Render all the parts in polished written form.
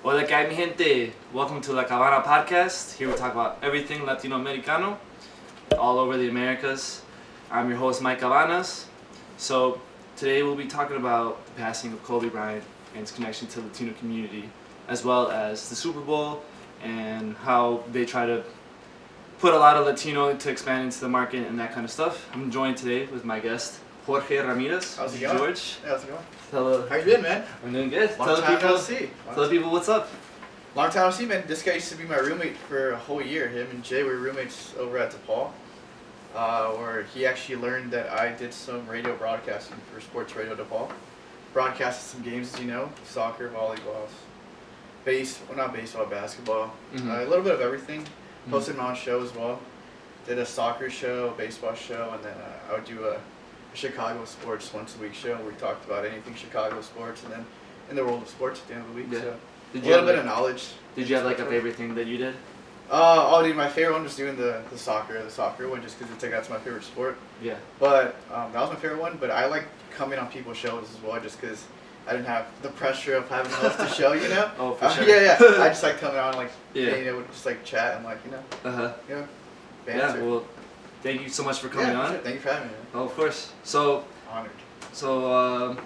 Hola, ¿qué hay, mi gente? Welcome to La Cabana Podcast. Here we talk about everything Latino Americano, all over the Americas. I'm your host, Mike Cabanas. So today we'll be talking about the passing of Kobe Bryant and his connection to the Latino community, as well as the Super Bowl and how they try to put a lot of Latino to expand into the market and that kind of stuff. I'm joined today with my guest, Jorge Ramirez. How's it going? George. Hey, how's it going? Hello. How you been, man? I'm doing good. Long time no see. Tell the people what's up. Long time no see, man. This guy used to be my roommate for a whole year. Him and Jay were roommates over at DePaul, where he actually learned that I did some radio broadcasting for Sports Radio DePaul. Broadcasted some games, as you know, soccer, volleyball, not baseball, basketball. Mm-hmm. A little bit of everything. Hosted my own show as well. Did a soccer show, a baseball show, and then I would do a Chicago sports once a week show where we talked about anything Chicago sports, and then in the world of sports at the end of the week. Yeah. So Did a you little have bit of knowledge. Did you have like a favorite thing that you did? Dude, my favorite one was doing the soccer one, just because that's my favorite sport. Yeah. But that was my favorite one. But I like coming on people's shows as well, just because I didn't have the pressure of having else to show, you know. Oh, for sure. Yeah. I just like coming on, like, just like chat and like, banter. Yeah. Well, thank you so much for coming on. Sure. Thank you for having me. Man. Oh, of course. So. Honored. So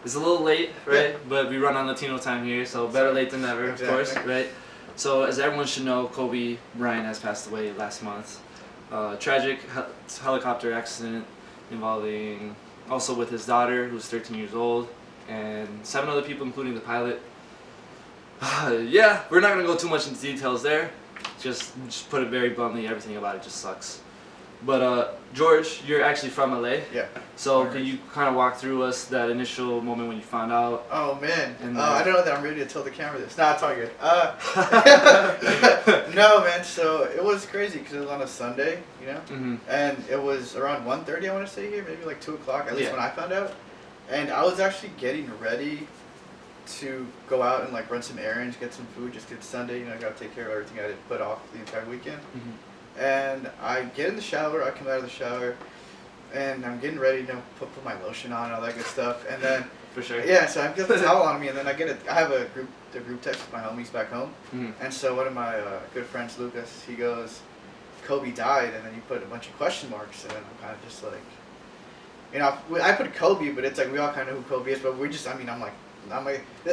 it's a little late, right? Yeah. But we run on Latino time here, so better late than never, Exactly. of course, right? So as everyone should know, Kobe Bryant has passed away last month. Tragic helicopter accident involving also with his daughter, who's 13 years old, and 7 other people, including the pilot. Yeah, we're not gonna go too much into details there. Just put it very bluntly, everything about it just sucks. But George, you're actually from LA. Yeah. So can you kind of walk through us that initial moment when you found out? Oh man. And I don't know that I'm ready to tell the camera this. Nah, it's all good. No man. So it was crazy because it was on a Sunday, and it was around 1:30. I want to say here, maybe like 2:00 at least when I found out. And I was actually getting ready to go out and like run some errands, get some food, just 'cause it's Sunday. I gotta take care of everything I did put off the entire weekend. And I get in the shower, I come out of the shower, and I'm getting ready to put my lotion on and all that good stuff. And then, for sure. Yeah, so I get the towel on me, and then I have a group text with my homies back home. And so one of my good friends, Lucas, he goes, Kobe died, and then he put a bunch of question marks, and then I'm kind of just like, I put Kobe, but it's like we all kind of know who Kobe is, but I'm like,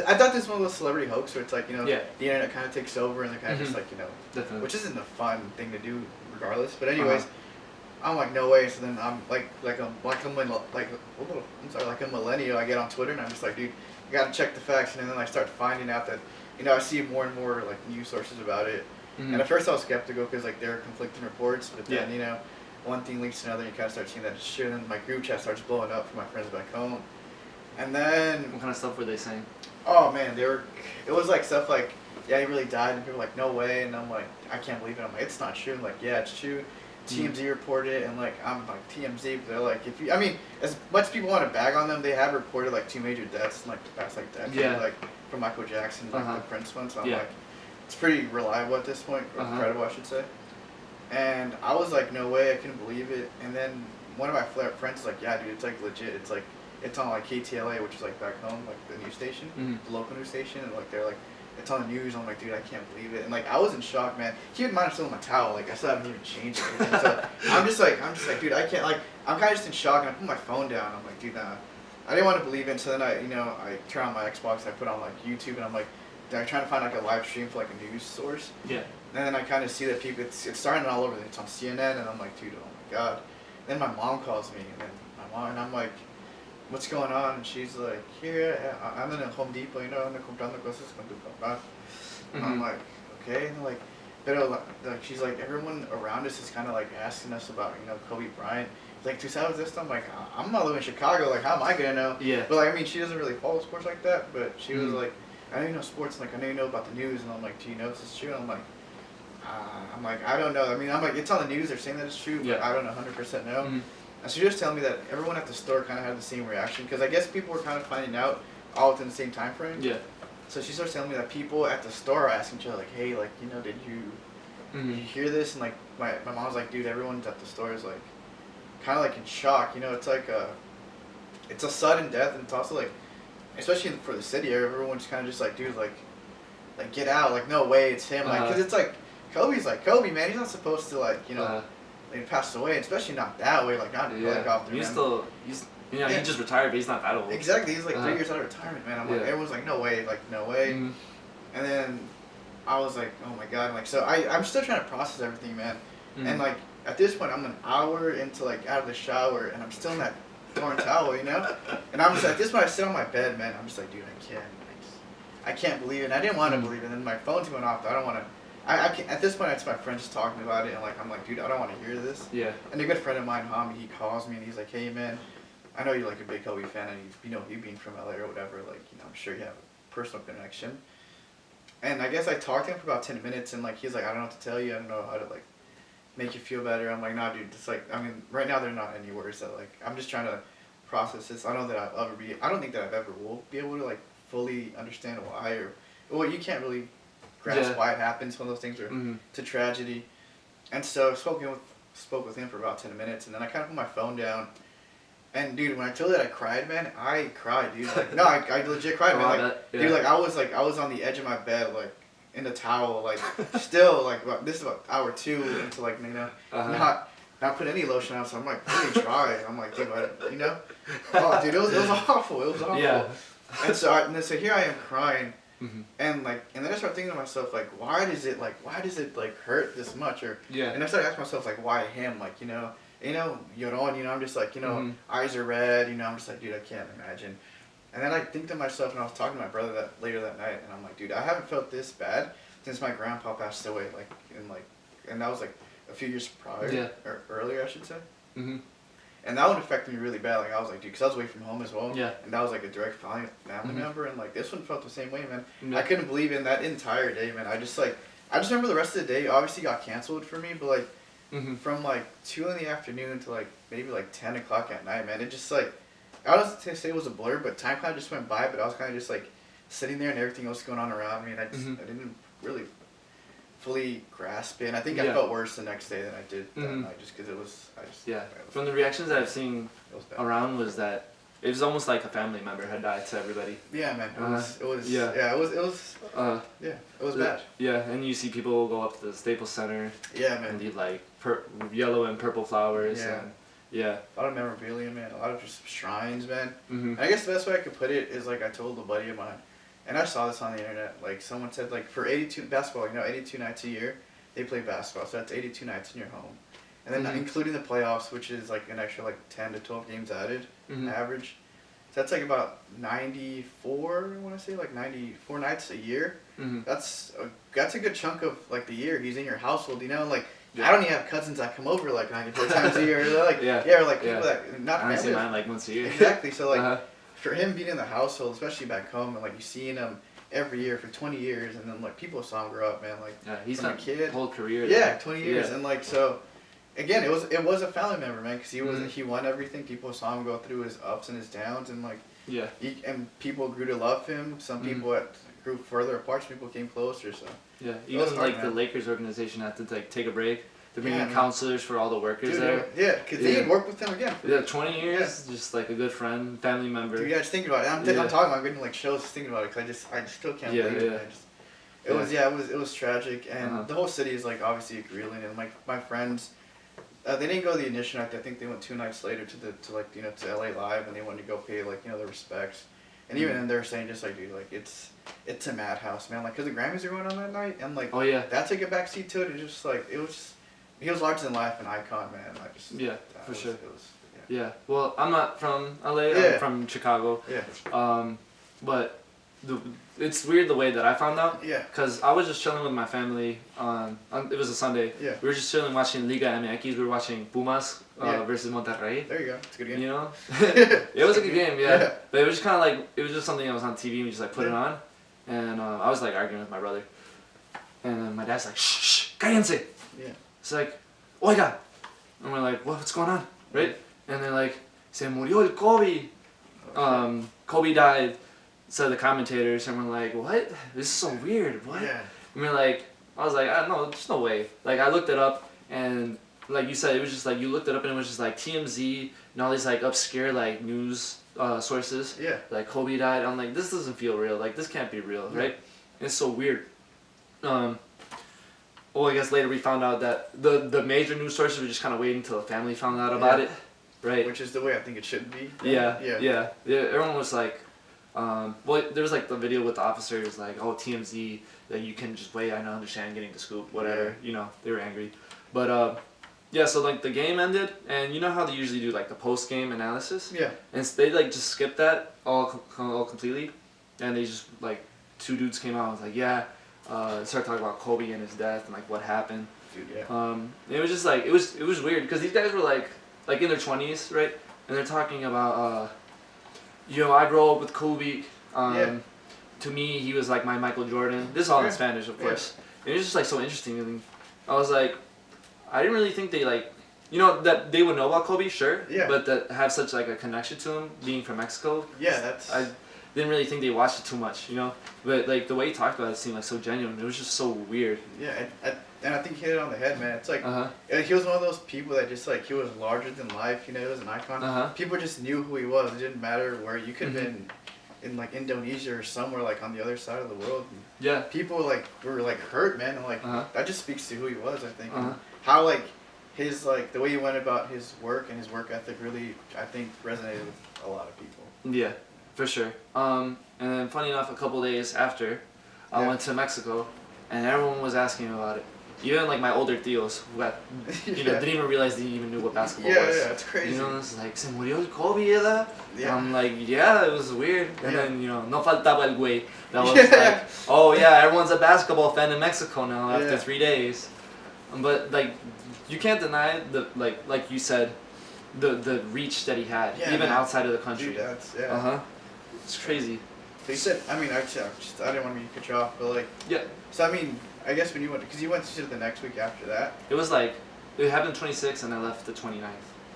I thought this was one of those celebrity hoax where it's like, the internet kind of takes over and they're kind of just like, Definitely. which isn't a fun thing to do regardless. But anyways, I'm like, no way. So then I'm like a millennial. I get on Twitter and I'm just like, dude, you gotta check the facts. And then I start finding out that, I see more and more like news sources about it. And at first I was skeptical because like there are conflicting reports, but then one thing leads to another. And you kind of start seeing that shit, and my group chat starts blowing up for my friends back home. And then... What kind of stuff were they saying? Oh, man, it was like stuff like, yeah, he really died, and people were like, no way, and I'm like, I can't believe it. I'm like, it's not true. I'm like, yeah, it's true. TMZ reported it, and like, I'm like, TMZ, but they're like, as much as people want to bag on them, they have reported like 2 major deaths in like the past like decade, like from Michael Jackson, like the Prince one, so I'm like, it's pretty reliable at this point, or credible, I should say. And I was like, no way, I couldn't believe it. And then one of my friends was like, yeah, dude, it's like legit, it's on like KTLA, which is like back home, like the news station, the local news station, and like they're like, it's on the news. I'm like, dude, I can't believe it. And like I was in shock, man. Keep in mind, I'm still in my towel. Like I still haven't even changed anything. So I'm just like, dude, I can't. Like I'm kind of just in shock, and I put my phone down. I'm like, dude, nah. I didn't want to believe it. So then I turn on my Xbox, and I put on like YouTube, and I'm like, trying to find like a live stream for like a news source. Yeah. And then I kind of see that people, it's starting all over. It's on CNN, and I'm like, dude, oh my god. Then my mom calls me, and then and I'm like, what's going on? And she's like, here, I'm in a Home Depot, ando comprando cosas con tu papá. And I'm like, okay. And like, like, she's like, everyone around us is kind of like asking us about, Kobe Bryant. Like, tú sabes esto? I'm like, I'm not living in Chicago. Like, how am I gonna know? Yeah. But like, she doesn't really follow sports like that. But she was like, I know you know sports. Like, I know you know about the news. And I'm like, do you know if this is true? And I'm like, I don't know. I'm like, it's on the news. They're saying that it's true, but I don't 100% know. And she was telling me that everyone at the store kind of had the same reaction, because I guess people were kind of finding out all within the same time frame. Yeah. So she starts telling me that people at the store are asking each other, like, hey, like, did you hear this? And like, my mom was like, dude, everyone's at the store is like, kind of like in shock. It's like it's a sudden death, and it's also like, especially for the city, everyone's kind of just like, dude, like, like get out, like no way, it's him, like because it's like Kobe's like Kobe, man. He's not supposed to like like he passed away, especially not that way, like not like off the. He's still he just retired, but he's not that old. Exactly, he's like 3 years out of retirement, man. I'm like everyone's like no way, and then I was like, oh my god, like so I'm still trying to process everything, man, and like at this point I'm an hour into like out of the shower and I'm still in that torn towel, and I'm just at this point I sit on my bed, man. I'm just like, dude, I can't believe it. And I didn't want to believe it, and then my phone's going off. I don't want to. I can't, at this point, it's my friend just talking about it, and like I'm like, dude, I don't want to hear this. Yeah. And a good friend of mine, Hami, he calls me and he's like, hey man, I know you're like a big Kobe fan, and you being from LA or whatever, like I'm sure you have a personal connection. And I guess I talked to him for about 10 minutes, and like he's like, I don't know what to tell you. I don't know how to like make you feel better. I'm like, nah, dude, it's like right now there are not any words that like I'm just trying to process this. I don't think that I've ever will be able to like fully understand why you can't really grasp why it happens. One of those things are it's a tragedy. And so I spoke with him for about 10 minutes, and then I kind of put my phone down. And dude, when I told you that I cried, man, I cried, dude. Like no, I legit cried, man. Like dude, like I was on the edge of my bed, like in the towel, like still like this is about hour 2 into like not put any lotion on, so I'm like really dry. I'm like, dude, oh dude, it was awful. It was awful. Yeah. And so here I am crying, and then I start thinking to myself like, why does it like hurt this much, and I started asking myself like, why him, like Yoron, I'm just like eyes are red, I'm just like, dude, I can't imagine. And then I think to myself, and I was talking to my brother later that night, and I'm like, dude, I haven't felt this bad since my grandpa passed away, and that was like a few years prior, or earlier I should say. And that one affected me really bad. Like I was like, dude, because I was away from home as well. Yeah. And that was like a direct family member, and like this one felt the same way, man. I couldn't believe in that entire day, man. I just remember the rest of the day obviously got canceled for me, but like from like 2 in the afternoon to like maybe like 10 o'clock at night, man. It just like I don't say it was a blur, but time kind of just went by. But I was kind of just like sitting there and everything else going on around me, and I didn't really fully grasp it. And I think I felt worse the next day than I did that night, just because it was. From the reactions that I've seen around was that it was almost like a family member had died to everybody. Yeah, man. It was bad. Yeah, and you see people go up to the Staples Center. Yeah, man. And leave like yellow and purple flowers. Yeah. And, yeah. A lot of memorabilia, man. A lot of just shrines, man. And I guess the best way I could put it is like I told a buddy of mine, and I saw this on the internet. Like someone said, like for 82 basketball, 82 nights a year, they play basketball. So that's 82 nights in your home, and then including the playoffs, which is like an extra like 10 to 12 games added, average. So that's like about 94. I want to say like 94 nights a year. That's a good chunk of like the year. He's in your household, like. I don't even have cousins that come over like 94 times a year. Or like or like people that not family. I see mine like once a year. Exactly. So like for him being in the household, especially back home, and like you seeing him every year for 20 years, and then like people saw him grow up, man. Like he's from a kid, whole career. Yeah, 20 years, and like so. Again, it was a family member, man, because he won everything. People saw him go through his ups and his downs, and like and people grew to love him. Some people grew further apart. Some people came closer. So even like the Lakers organization had to like take a break. They're bringing counselors for all the workers there. Yeah, because they had worked with him again. 20 years, just like a good friend, family member. Dude, just thinking about it. I'm talking about. I'm getting like chills just thinking about it because I just still can't believe it. It was tragic, and the whole city is like obviously reeling, and like my friends. They didn't go the initial night. I think they went 2 nights later to LA Live, and they wanted to go pay like their respects. And even then, they're saying just like, dude, like it's a madhouse, man. Like, cause the Grammys are going on that night, and like that took a backseat to it. And just like he was larger than life, an icon, man. For sure. Well, I'm not from LA. I'm from Chicago. But it's weird the way that I found out. Cause I was just chilling with my family it was a Sunday. We were just chilling watching Liga MX. We were watching Pumas versus Monterrey. There you go. It's a good game. It was a good game. But it was just kind of like it was just something that was on TV and we just like put it on, and I was like arguing with my brother, and then my dad's like shh cállense. It's like oiga, and we're like what's going on, right? And they're like se murió el Kobe. Kobe died. So the commentators, and we're like, what? This is so weird. What? And we're like, I was like, no, there's no way. Like, I looked it up, and like you said, it was just like, you looked it up, and it was just like TMZ and all these like obscure like news sources. Like, Kobe died. I'm like, this doesn't feel real. Like, this can't be real, right? it's so weird. Well, I guess later we found out that the major news sources were just kind of waiting until the family found out about it, right? Which is the way I think it should be. Yeah. Everyone was like, well, there was like the video with the officers like, oh, TMZ, that you can just wait. I don't understand getting the scoop, whatever. You know, they were angry, but yeah. So like the game ended, and you know how they usually do like the post game analysis. Yeah. And they like just skipped that all completely, and they just like two dudes came out and was like, yeah. Started talking about Kobe and his death and like what happened. Dude, yeah. It was just like it was weird because these guys were like in their 20s, right? And they're talking about you know, I grew up with Kobe. To me, he was like my Michael Jordan. This is all in Spanish, of course. It was just like so interesting, and I was like, I didn't really think they like, you know, that they would know about Kobe, sure. Yeah. But that have such like a connection to him being from Mexico. Yeah, that's. I didn't really think they watched it too much, you know. But like the way he talked about it seemed like so genuine. It was just so weird. Yeah, and I think he hit it on the head, man. It's like he was one of those people that just like he was larger than life. You know, he was an icon. People just knew who he was. It didn't matter where you could have been in like Indonesia or somewhere like on the other side of the world. And yeah. People like were like hurt, man. And like that just speaks to who he was, I think. And how like his like the way he went about his work and his work ethic really, I think, resonated with a lot of people. Yeah. For sure. And then funny enough, a couple days after, I went to Mexico, and everyone was asking about it. Even like my older tios, who had, you know, didn't even realize they even knew what basketball was. Yeah, it's crazy. You know, it's like, ¿se murió Kobe, yeah? Yeah. I'm like, yeah, it was weird. And then, you know, no faltaba el güey. That was like, oh yeah, everyone's a basketball fan in Mexico now after 3 days. But like, you can't deny the like you said, the reach that he had, even outside of the country. Dude, that's It's crazy. So you said, I mean, I didn't want to cut you off, but like, so I mean, I guess when you went, because you went to the next week after that. It was like, it happened 26th and I left the 29th.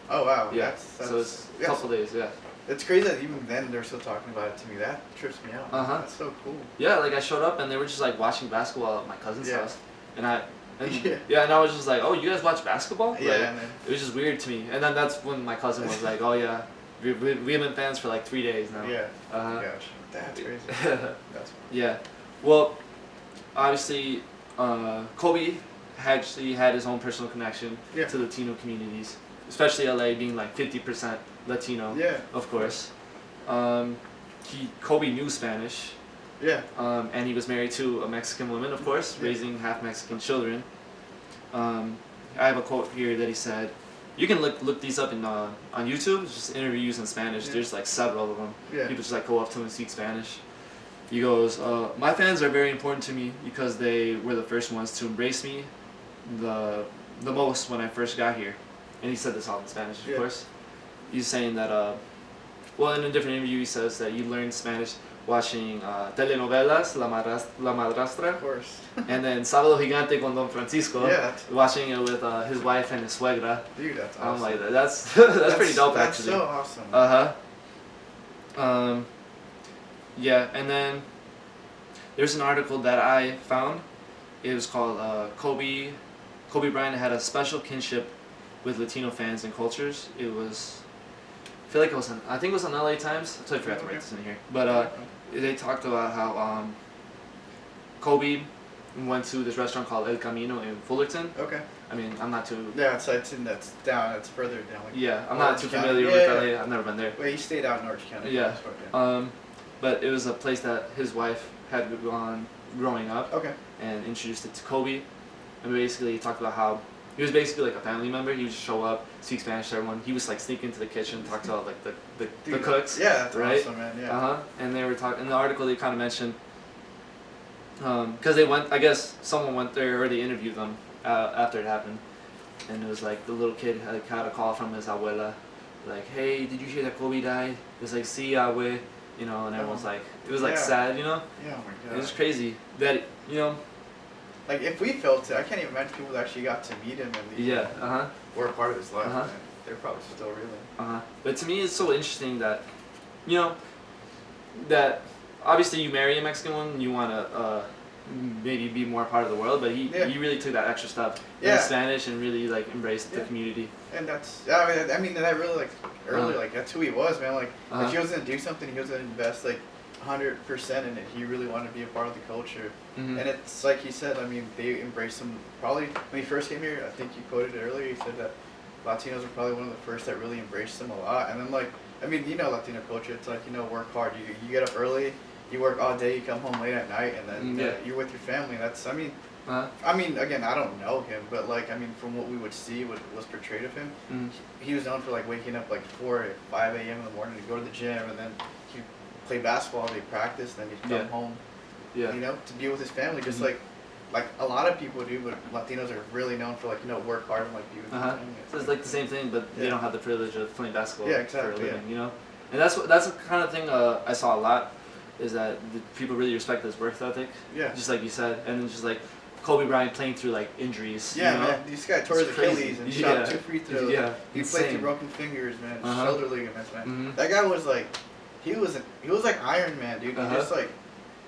Oh wow. Yeah. That's so it's a couple days. Yeah. It's crazy that even then they're still talking about it to me. That trips me out. That's so cool. Yeah, like I showed up and they were just like watching basketball at my cousin's house, and I was just like, oh, you guys watch basketball? Yeah. Like, And then, it was just weird to me, and then that's when my cousin was like, oh yeah. We have been fans for like 3 days now. Yeah. Gosh, that's crazy. That's funny. Yeah. Well, obviously, Kobe actually had his own personal connection to Latino communities, especially LA being like 50% Latino. Yeah. Of course. Kobe knew Spanish. Yeah. And he was married to a Mexican woman, of course, raising half Mexican children. I have a quote here that he said. You can look these up on YouTube. It's just interviews in Spanish. There's like several of them. People just like go up to him and speak Spanish. He goes, my fans are very important to me because they were the first ones to embrace me the most when I first got here. And he said this all in Spanish, of course. He's saying that, well, in a different interview he says that you learned Spanish watching telenovelas, La Madrastra. Of course. And then Sábado Gigante con Don Francisco. Watching it with his wife and his suegra. Dude, that's awesome. I'm like, that's pretty dope, actually. That's so awesome. Yeah, and then there's an article that I found. It was called Kobe Bryant had a special kinship with Latino fans and cultures. It was, I feel like I think it was on LA Times. I totally forgot to write this in here. But they talked about how Kobe went to this restaurant called El Camino in Fullerton. Okay. I mean, I'm not too... Yeah, it's down, it's further down. Like I'm not too familiar with LA. I've never been there. Wait, he stayed out in Orange County. Yeah. But it was a place that his wife had gone growing up. Okay. And introduced it to Kobe. And basically he talked about how he was basically like a family member. He would just show up, speak Spanish to everyone. He was like sneak into the kitchen, talk to all like the cooks. Yeah, that's right? awesome, man. Yeah. And they were talking in the article. They kind of mentioned because they went. I guess someone went there or they interviewed them after it happened, and it was like the little kid had a call from his abuela, like, "Hey, did you hear that Kobe died?" It was like, "Sí, abue," you know, and everyone's like, it was like sad, you know. Yeah, oh my god. It was crazy that Like if we felt it, I can't even imagine people that actually got to meet him and were a part of his life. Man. They're probably still reeling. But to me, it's so interesting that, that obviously you marry a Mexican woman, you want to maybe be more part of the world, but he really took that extra step in Spanish and really like embraced the community. And that's, I mean that really like early, like that's who he was, man. Like if he was gonna do something, he was gonna invest. Like 100% in it. He really wanted to be a part of the culture. Mm-hmm. And it's like he said, I mean, they embraced him probably when he first came here. I think you quoted it earlier. He said that Latinos were probably one of the first that really embraced him a lot. And then, like, I mean, you know, Latino culture, it's like, you know, work hard. You get up early, you work all day, you come home late at night, and then you're with your family. That's, I mean, again, I don't know him, but, like, I mean, from what we would see, what was portrayed of him, he was known for, like, waking up, like, 4 or 5 a.m. in the morning to go to the gym, and then he'd play basketball, they'd practice, then he'd come home, you know, to be with his family, just like a lot of people do, but Latinos are really known for, like, you know, work hard and, like, be with their family. So it's like the same thing, but they don't have the privilege of playing basketball for a living, you know? And that's the kind of thing I saw a lot, is that the people really respect his work ethic. Yeah. Just like you said. And then just like Kobe Bryant playing through like injuries. Yeah, you know? Man. This guy tore his Achilles and shot 2 free throws. Yeah. He played through broken fingers, man. Shoulder ligaments, man. Mm-hmm. That guy was like, he was like Iron Man, dude. He just like,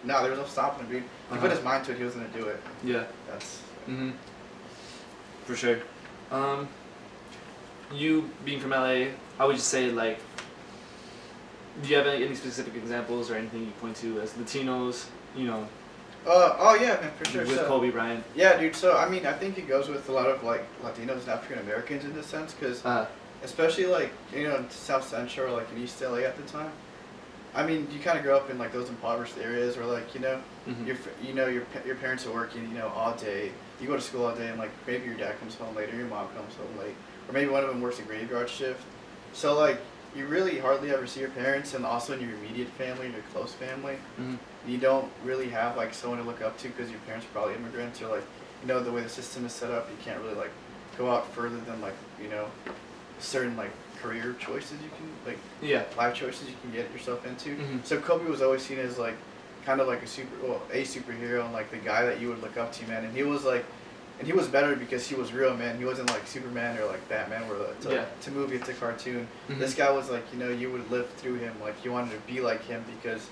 no, there was no stopping him, dude. He put his mind to it. He was gonna do it. Yeah. That's. For sure. You being from LA, how would you say, like, do you have any specific examples or anything you point to as Latinos, you know? Oh yeah, man, for sure. With Kobe Bryant. Yeah, dude. So I mean, I think it goes with a lot of like Latinos and African Americans in this sense, because especially like, you know, in South Central or like in East LA at the time. I mean, you kind of grow up in like those impoverished areas where like, you know, your parents are working, you know, all day. You go to school all day, and like maybe your dad comes home late or your mom comes home late, or maybe one of them works a graveyard shift. So like, you really hardly ever see your parents, and also in your immediate family, your close family, you don't really have like someone to look up to because your parents are probably immigrants, or like, you know, the way the system is set up, you can't really like go out further than like, you know, certain like career choices you can like life choices you can get yourself into. So Kobe was always seen as like kind of like a superhero and like the guy that you would look up to, man. And he was like, and he was better because he was real, man. He wasn't like Superman or like Batman, where it's a movie, it's a cartoon. This guy was like, you know, you would live through him. Like you wanted to be like him because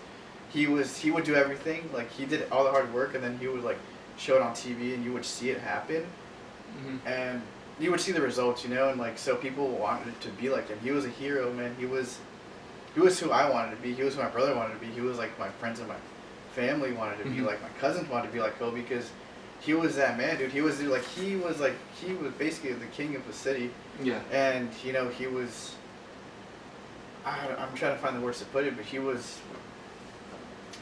he would do everything. Like he did all the hard work, and then he would like show it on TV, and you would see it happen, and you would see the results, you know. And like, so people wanted to be like him. He was a hero, man. He was who I wanted to be. He was who my brother wanted to be. He was like my friends and my family wanted to be like. My cousins wanted to be like Kobe because he was that man, dude. He was basically the king of the city. Yeah. And you know, he was. I'm trying to find the words to put it, but he was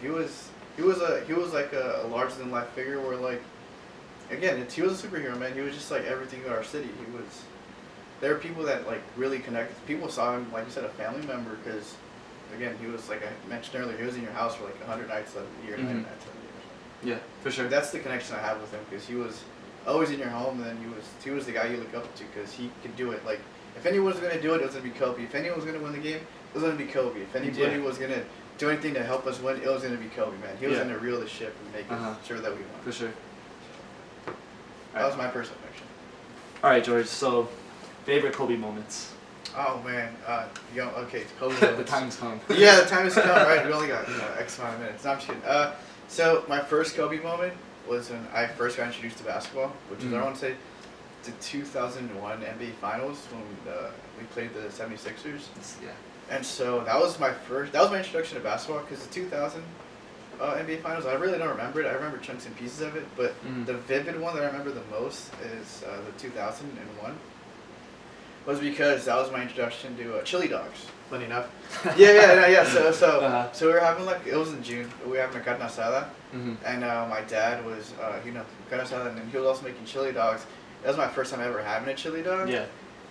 like a larger than life figure where like, again, he was a superhero, man. He was just like everything in our city. There are people that like really connected. People saw him, like you said, a family member, because again, he was like I mentioned earlier, he was in your house for like 100 nights a year, 100 nights a year. Yeah, for sure. That's the connection I have with him, because he was always in your home, and then he was the guy you look up to because he could do it. Like if anyone was gonna do it, it was gonna be Kobe. If anyone was gonna win the game, it was gonna be Kobe. If anybody was gonna do anything to help us win, it was gonna be Kobe, man. He was gonna reel the ship and make sure that we won. For sure. That was my personal connection. All right, George. So, favorite Kobe moments. Oh man, Kobe moments. The time's come. Yeah, the time has come. Right, we only got X amount of minutes. No, I'm just kidding. So my first Kobe moment was when I first got introduced to basketball, which is I want to say the 2001 NBA Finals when we played the 76ers. Yeah. And so that was my introduction to basketball, because the 2000 NBA Finals, I really don't remember it. I remember chunks and pieces of it, but the vivid one that I remember the most is the 2001. Was because that was my introduction to chili dogs. Funny enough. Yeah. So we were having it was in June. We were having a carne asada, and my dad was carne asada, and then he was also making chili dogs. That was my first time ever having a chili dog. Yeah.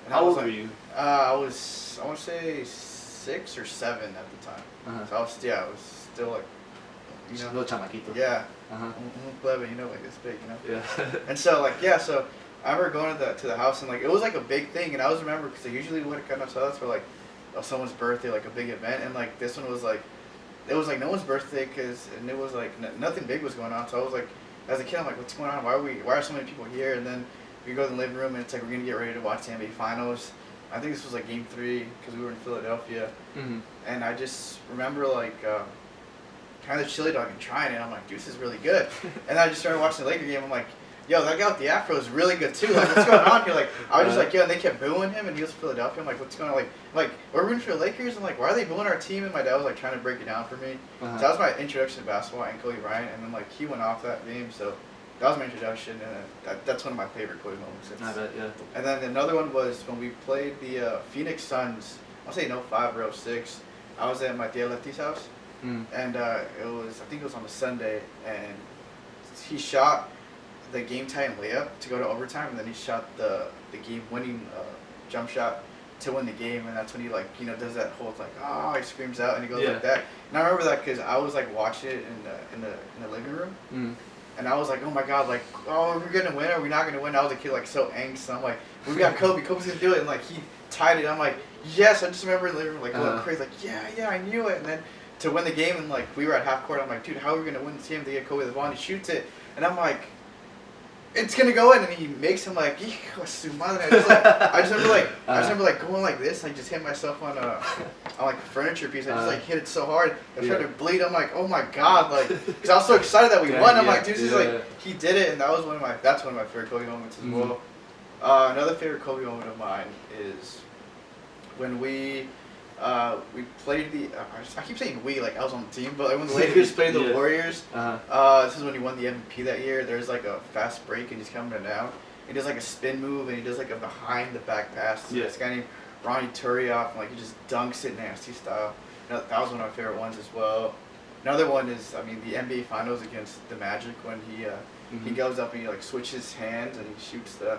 And how old were you? I want to say 6 or 7 at the time. So I was still like, you know, little chamaquito. Yeah. Plebe, you know, like this big, you know. Yeah. And so so I remember going to the house, and like it was like a big thing, and I always remember because usually what kind of stuff for like someone's birthday, like a big event, and like this one was like, it was like no one's birthday, and it was like nothing big was going on. So I was like, as a kid, I'm like, what's going on? Why are so many people here? And then we go to the living room, and it's like we're gonna get ready to watch the NBA Finals. I think this was like Game 3 because we were in Philadelphia, and I just remember like kind of the chili dog and trying it. I'm like, dude, this is really good. And I just started watching the Laker game. I'm like, yo, that guy with the afro is really good too. Like, what's going on here? Like, I was just like, yo, and they kept booing him, and he was from Philadelphia. I'm like, what's going on? Like we're rooting for the Lakers. I'm like, why are they booing our team? And my dad was like trying to break it down for me. So that was my introduction to basketball and Kobe Bryant, and then like he went off that game, so that was my introduction, and that's one of my favorite Kobe moments. I bet, yeah. And then another one was when we played the Phoenix Suns. I'll say in 05 or 06. I was at my Tia Leti's house, and I think it was on a Sunday, and he shot the game-tying layup to go to overtime, and then he shot the game-winning jump shot to win the game, and that's when he does that whole he screams out and he goes like that. And I remember that because I was like watching it in the living room, and I was like, oh my god, like, oh, are we gonna win? Or are we not gonna win? I was a kid like so angst, and I'm like, we got Kobe, Kobe's gonna do it, and like he tied it. I'm like, yes. I just remember in the living room like going crazy, like yeah, I knew it. And then to win the game, and like we were at half court, I'm like, dude, how are we gonna win this game? They get Kobe the ball, and he shoots it, and I'm like, it's gonna go in, and he makes him like, su madre. I just remember going like this, like just hit myself on like a furniture piece. I just like hit it so hard, I started to bleed. I'm like, oh my god, like, because I was so excited that we won. I'm like, dude, this is like, he did it, and that's one of my favorite Kobe moments as well. Another favorite Kobe moment of mine is when we played I keep saying we, like I was on the team, but like when the Lakers played the Warriors, this is when he won the MVP that year. There's like a fast break and he's coming down. He does like a spin move and he does like a behind the back pass to this guy named Ronnie Turioff, and like he just dunks it nasty style. That was one of my favorite ones as well. Another one is, the NBA Finals against the Magic when he goes up and he like switches hands and he shoots the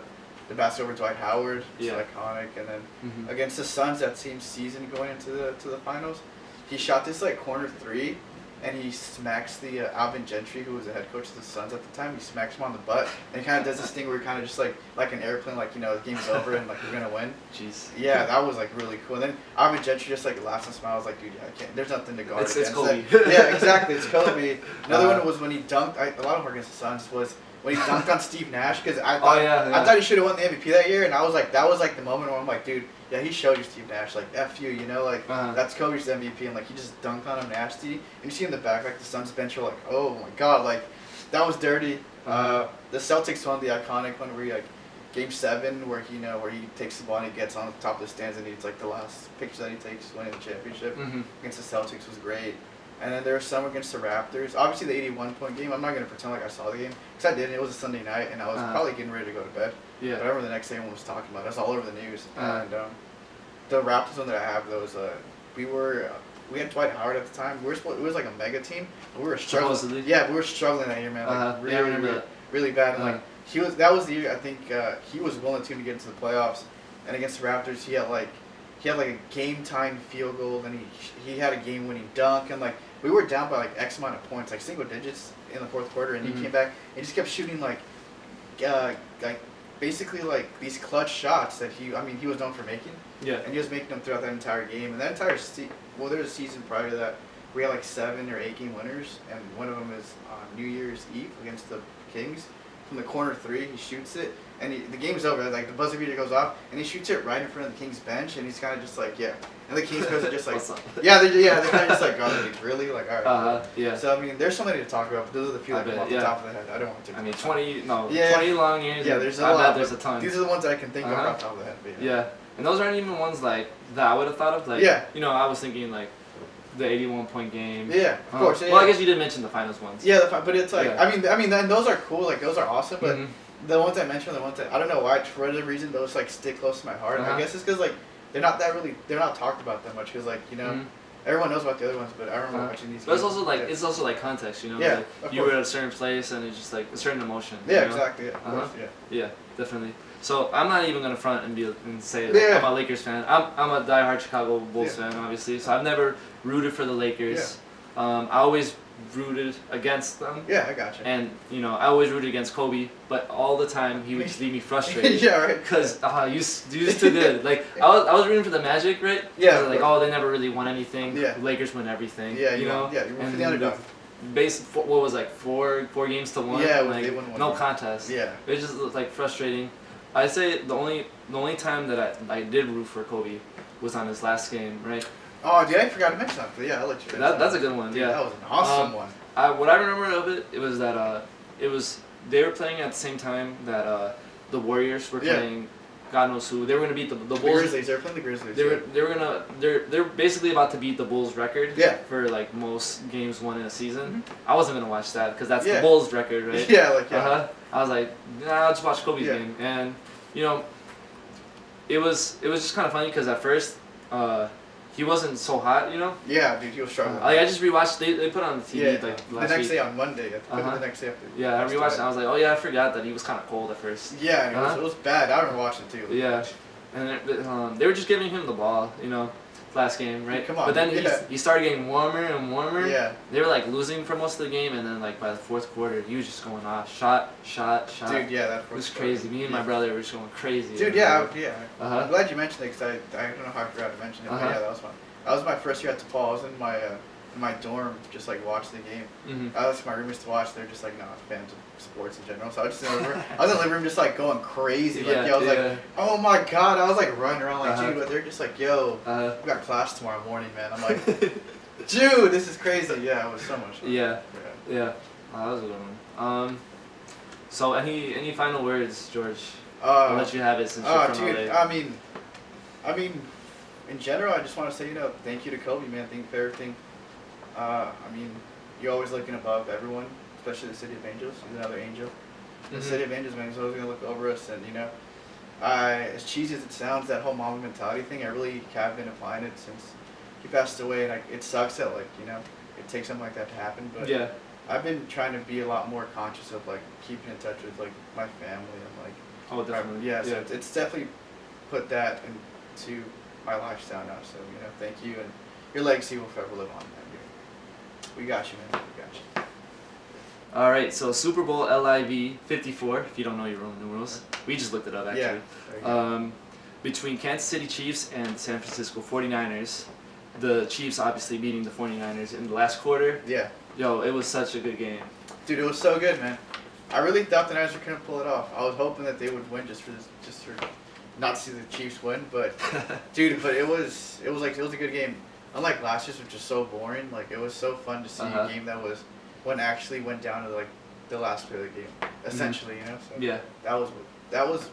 basket over Dwight Howard. It's iconic. And then against the Suns that same season going into the finals, he shot this like corner three, and he smacks the Alvin Gentry, who was the head coach of the Suns at the time. He smacks him on the butt, and he kind of does this thing where he kind of just like an airplane, like, the game's over and like we're gonna win. Jeez. Yeah, that was like really cool. And then Alvin Gentry just like laughs and smiles like, dude, I can't. There's nothing to guard against. It's Kobe. Yeah, exactly. It's Kobe. Another one was when he dunked. A lot of them against the Suns was when he dunked on Steve Nash, because I thought he should have won the MVP that year, and I was like, that was like the moment where I'm like, dude, yeah, he showed you Steve Nash, like F you, that's Kobe's MVP, and like he just dunked on him nasty, and you see in the back, like the Suns bench are like, oh my god, like that was dirty. The Celtics won the iconic one where he Game 7 where he takes the ball and he gets on the top of the stands and it's like the last picture that he takes winning the championship against the Celtics was great. And then there was some against the Raptors. Obviously, the 81-point game, I'm not going to pretend like I saw the game, because I didn't. It was a Sunday night, and I was probably getting ready to go to bed. Yeah. But I remember the next day everyone was talking about it. It was all over the news. And the Raptors one that I have, those, we had Dwight Howard at the time. It was like a mega team. But we were struggling. Supposedly. Yeah, we were struggling that year, man. Like, I remember that. Really bad. And that was the year, I think, he was willing to get into the playoffs. And against the Raptors, he had a game-tying field goal, then he had a game-winning dunk, and like we were down by like X amount of points, like single digits in the fourth quarter, and he came back and just kept shooting basically like these clutch shots that he was known for making. Yeah. And he was making them throughout that entire game, and that entire there was a season prior to that we had like 7 or 8 game winners, and one of them is on New Year's Eve against the Kings. From the corner 3, he shoots it, and the game's over. Like the buzzer beater goes off, and he shoots it right in front of the Kings bench, and he's kind of just like, yeah. And the Kings players are just like, they're kind of just like, oh, really, like, all right. Yeah. So there's so many to talk about. But those are the few that come off the top of the head. I don't want to. 20 long years. Yeah, there's a lot. There's a ton. These are the ones that I can think of off the top of the head. But, yeah, and those aren't even ones like that I would have thought of. Like, I was thinking like the 81-point game. Yeah, of course. Well, I guess you did mention the finals ones. Yeah, but it's like, then those are cool. Like those are awesome, but. The ones I mentioned, I don't know why, for whatever reason, those like stick close to my heart. I guess it's because like they're not talked about that much, because like everyone knows about the other ones, but I remember watching these. But it's also like context, Yeah, like, you were at a certain place and it's just like a certain emotion. Yeah, exactly. Yeah, of course, yeah, definitely. So I'm not even gonna front and say like, I'm a Lakers fan. I'm a diehard Chicago Bulls fan, obviously. So I've never rooted for the Lakers. I always rooted against them. Yeah, I gotcha. And I always rooted against Kobe, but all the time he would just leave me frustrated. Yeah, right. Because you're too good. Like I was rooting for the Magic, right? Yeah. Like they never really won anything. Yeah. The Lakers win everything. Yeah, you know. Yeah, you were for the underdog. What was like 4 games to 1? Yeah, like, they won 1. No contest. Yeah. It just like frustrating. I'd say the only time that I did root for Kobe was on his last game, right? Oh, dude, I forgot to mention that. But yeah, I'll let you. That's a good one. Dude, yeah, that was an awesome one. What I remember of it was that it was they were playing at the same time that the Warriors were playing. God knows who. They were gonna beat the Bulls. The Grizzlies. They're playing the Grizzlies. They're basically about to beat the Bulls record. Yeah. For like most games won in a season. I wasn't gonna watch that because that's Yeah. the Bulls record, right? Yeah, like yeah. I was like, nah, I'll just watch Kobe's game, and you know, it was just kind of funny because at first, he wasn't so hot, you know. Yeah, dude, he was struggling. Like I just rewatched. They put it on the TV like last the next week. day on Monday. The next day after. Yeah, I rewatched it. I was like, oh yeah, I forgot that he was kind of cold at first. Yeah, it was bad. I remember watching it too. Yeah, and they were just giving him the ball, you know, last game, right? Come on. But then he started getting warmer and warmer. Yeah. They were like losing for most of the game, and then like by the fourth quarter, he was just going off, shot. Dude, yeah, that it was crazy. Me and my brother were just going crazy. Dude, yeah. I'm glad you mentioned it because I don't know how I forgot to mention it, but yeah, that was fun. That was my first year at DePaul. I was in my dorm, just like watching the game. I asked my roommates to watch. They're just like not fans of sports in general. So I was just in the living room. I was in the living room just like going crazy. Like I was like, oh my god! I was like running around like, dude. But they're just like, yo, we got class tomorrow morning, man. I'm like, dude, this is crazy. Yeah, it was so much fun. Yeah. Oh, that was a good one. So any final words, George? I'll let you have it since you're from dude, LA. I mean, in general, I just want to say, thank you to Kobe, man. Thank you for everything. I mean, you're always looking above everyone, especially the City of Angels. He's another angel. The City of Angels, man, he's always going to look over us. And, as cheesy as it sounds, that whole Mamba mentality thing, I really have been applying it since he passed away. And it sucks that, it takes something like that to happen. But I've been trying to be a lot more conscious of, keeping in touch with, my family and, Oh, definitely. So it's definitely put that into my lifestyle now. So, thank you. And your legacy will forever live on, man. We got you, man. We got you. All right, so Super Bowl LIV 54, if you don't know your Roman numerals. We just looked it up, actually. Yeah. Between Kansas City Chiefs and San Francisco 49ers. The Chiefs obviously beating the 49ers in the last quarter. Yeah. Yo, it was such a good game. Dude, it was so good, man. I really thought the Niners were going to pull it off. I was hoping that they would win just for not to see the Chiefs win, but dude, it was a good game. Unlike last year's, which was so boring, it was so fun to see a game that actually went down to the last play of the game, essentially, So yeah, that was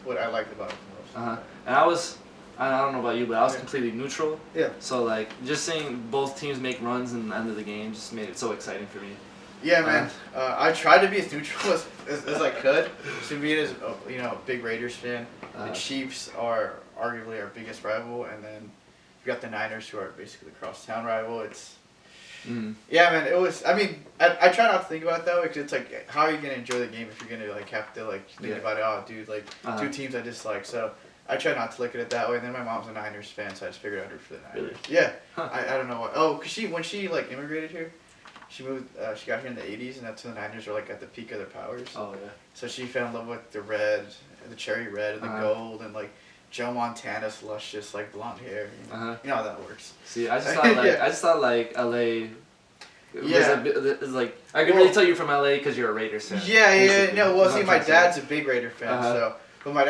what I liked about it the most. And I don't know about you, but I was completely neutral. Yeah. So just seeing both teams make runs in the end of the game just made it so exciting for me. Yeah, man. I tried to be as neutral as I could. So being as a big Raiders fan, the Chiefs are arguably our biggest rival, and then you got the Niners, who are basically the crosstown rival. It's yeah, man. It was. I mean, I try not to think about it that way because it's how are you gonna enjoy the game if you're gonna have to think about it? Oh, dude, two teams I dislike. So I try not to look at it that way. And then my mom's a Niners fan, so I just figured I'd root for the Niners. Really? Yeah. I don't know why. Oh, cause when she immigrated here. She moved. She got here in the '80s, and that's when the Niners were at the peak of their powers. Oh yeah. So she fell in love with the red, the cherry red, and the gold, and Joe Montana's luscious blonde hair. You know how that works. See, I just thought LA. Was I could really tell you're from LA because you're a Raiders fan. Yeah. No, well, see, my dad's a big Raider fan, so. But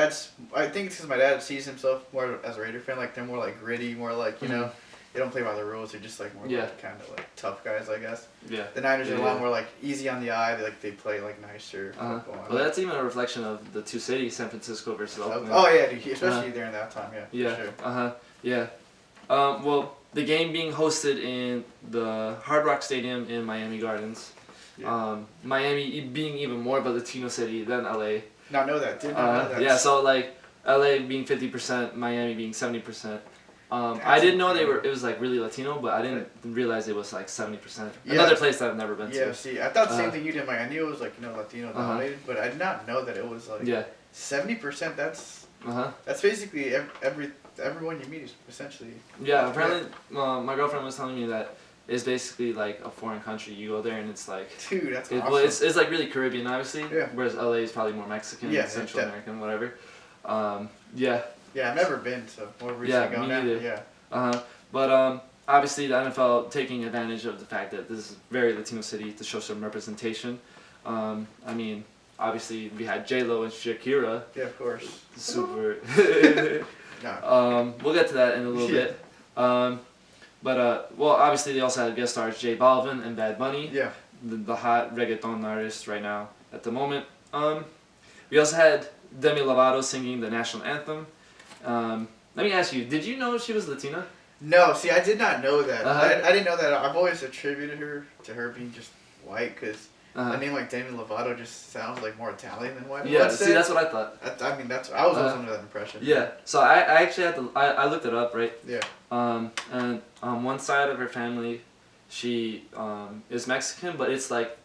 I think it's because my dad sees himself more as a Raider fan. They're more gritty, more they don't play by the rules. They're just more kind of tough guys, I guess. Yeah. The Niners are a lot more easy on the eye. They play nicer football. Well, that's even a reflection of the two cities, San Francisco versus Oakland. Oh yeah, dude, especially during that time. Yeah. For sure. Yeah. Well, the game being hosted in the Hard Rock Stadium in Miami Gardens. Yeah. Miami being even more of a Latino city than LA. Not know that. Didn't know that. Yeah. So LA being 50%, Miami being 70%. I didn't know it was really Latino, but I didn't realize it was 70%. Yeah. Another place that I've never been to. Yeah, see, I thought the same thing you did, Mike. I knew it was Latino dominated, but I did not know that it was 70%. That's basically everyone you meet is essentially. Yeah, apparently my girlfriend was telling me that it's basically a foreign country. You go there and it's Dude, that's awesome. Well, it's really Caribbean, obviously. Yeah. Whereas LA is probably more Mexican, Central American, whatever. Yeah, I've never been, so more reason to go now. Yeah. But obviously the NFL taking advantage of the fact that this is a very Latino city to show some representation. I mean, obviously we had J-Lo and Shakira. Yeah, of course. Super. No. We'll get to that in a little bit. But obviously they also had guest stars J Balvin and Bad Bunny. Yeah. The hot reggaeton artist right now at the moment. We also had Demi Lovato singing the national anthem. Let me ask you, did you know she was Latina? No, see, I did not know that. Uh-huh. I didn't know that. I've always attributed her to her being just white because a name like Demi Lovato just sounds like more Italian than white. Yeah, see, that's what I thought. I mean, I was always under that impression. Yeah, so I actually had to, I looked it up, right? Yeah. And on one side of her family, she is Mexican, but it's like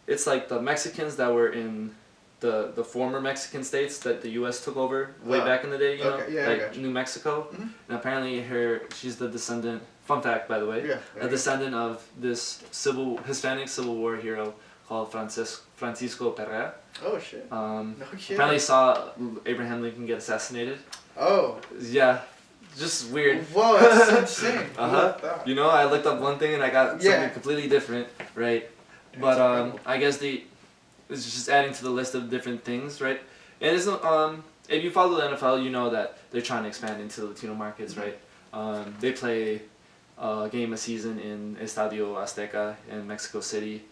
the Mexicans that were in the former Mexican states that the U.S. took over way back in the day, you know, like New Mexico. Mm-hmm. And apparently she's the descendant, fun fact by the way, a descendant of this Hispanic Civil War hero called Francisco Pereira. Oh shit. No kidding. Apparently saw Abraham Lincoln get assassinated. Oh. Yeah. Just weird. Whoa, that's insane. You know, I looked up one thing and I got something completely different, right? But I guess it's just adding to the list of different things, right? And it's if you follow the NFL, you know that they're trying to expand into the Latino markets, right? They play a game a season in Estadio Azteca in Mexico City.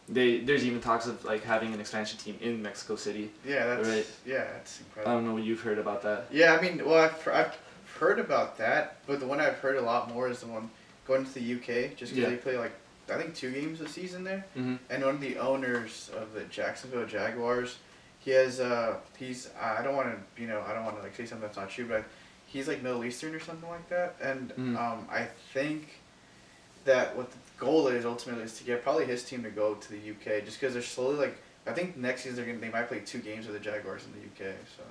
There's even talks of like having an expansion team in Mexico City. Yeah, that's right. Yeah, that's incredible. I don't know what you've heard about that. Yeah, I mean, well, I've heard about that, but the one I've heard a lot more is the one going to the UK, just because they play like I think 2 games a season there. Mm-hmm. And one of the owners of the Jacksonville Jaguars, he has I don't want to like say something that's not true, but he's like Middle Eastern or something like that, and I think that what the goal is ultimately is to get probably his team to go to the UK, just because they're slowly like I think next season they might play 2 games with the Jaguars in the UK, so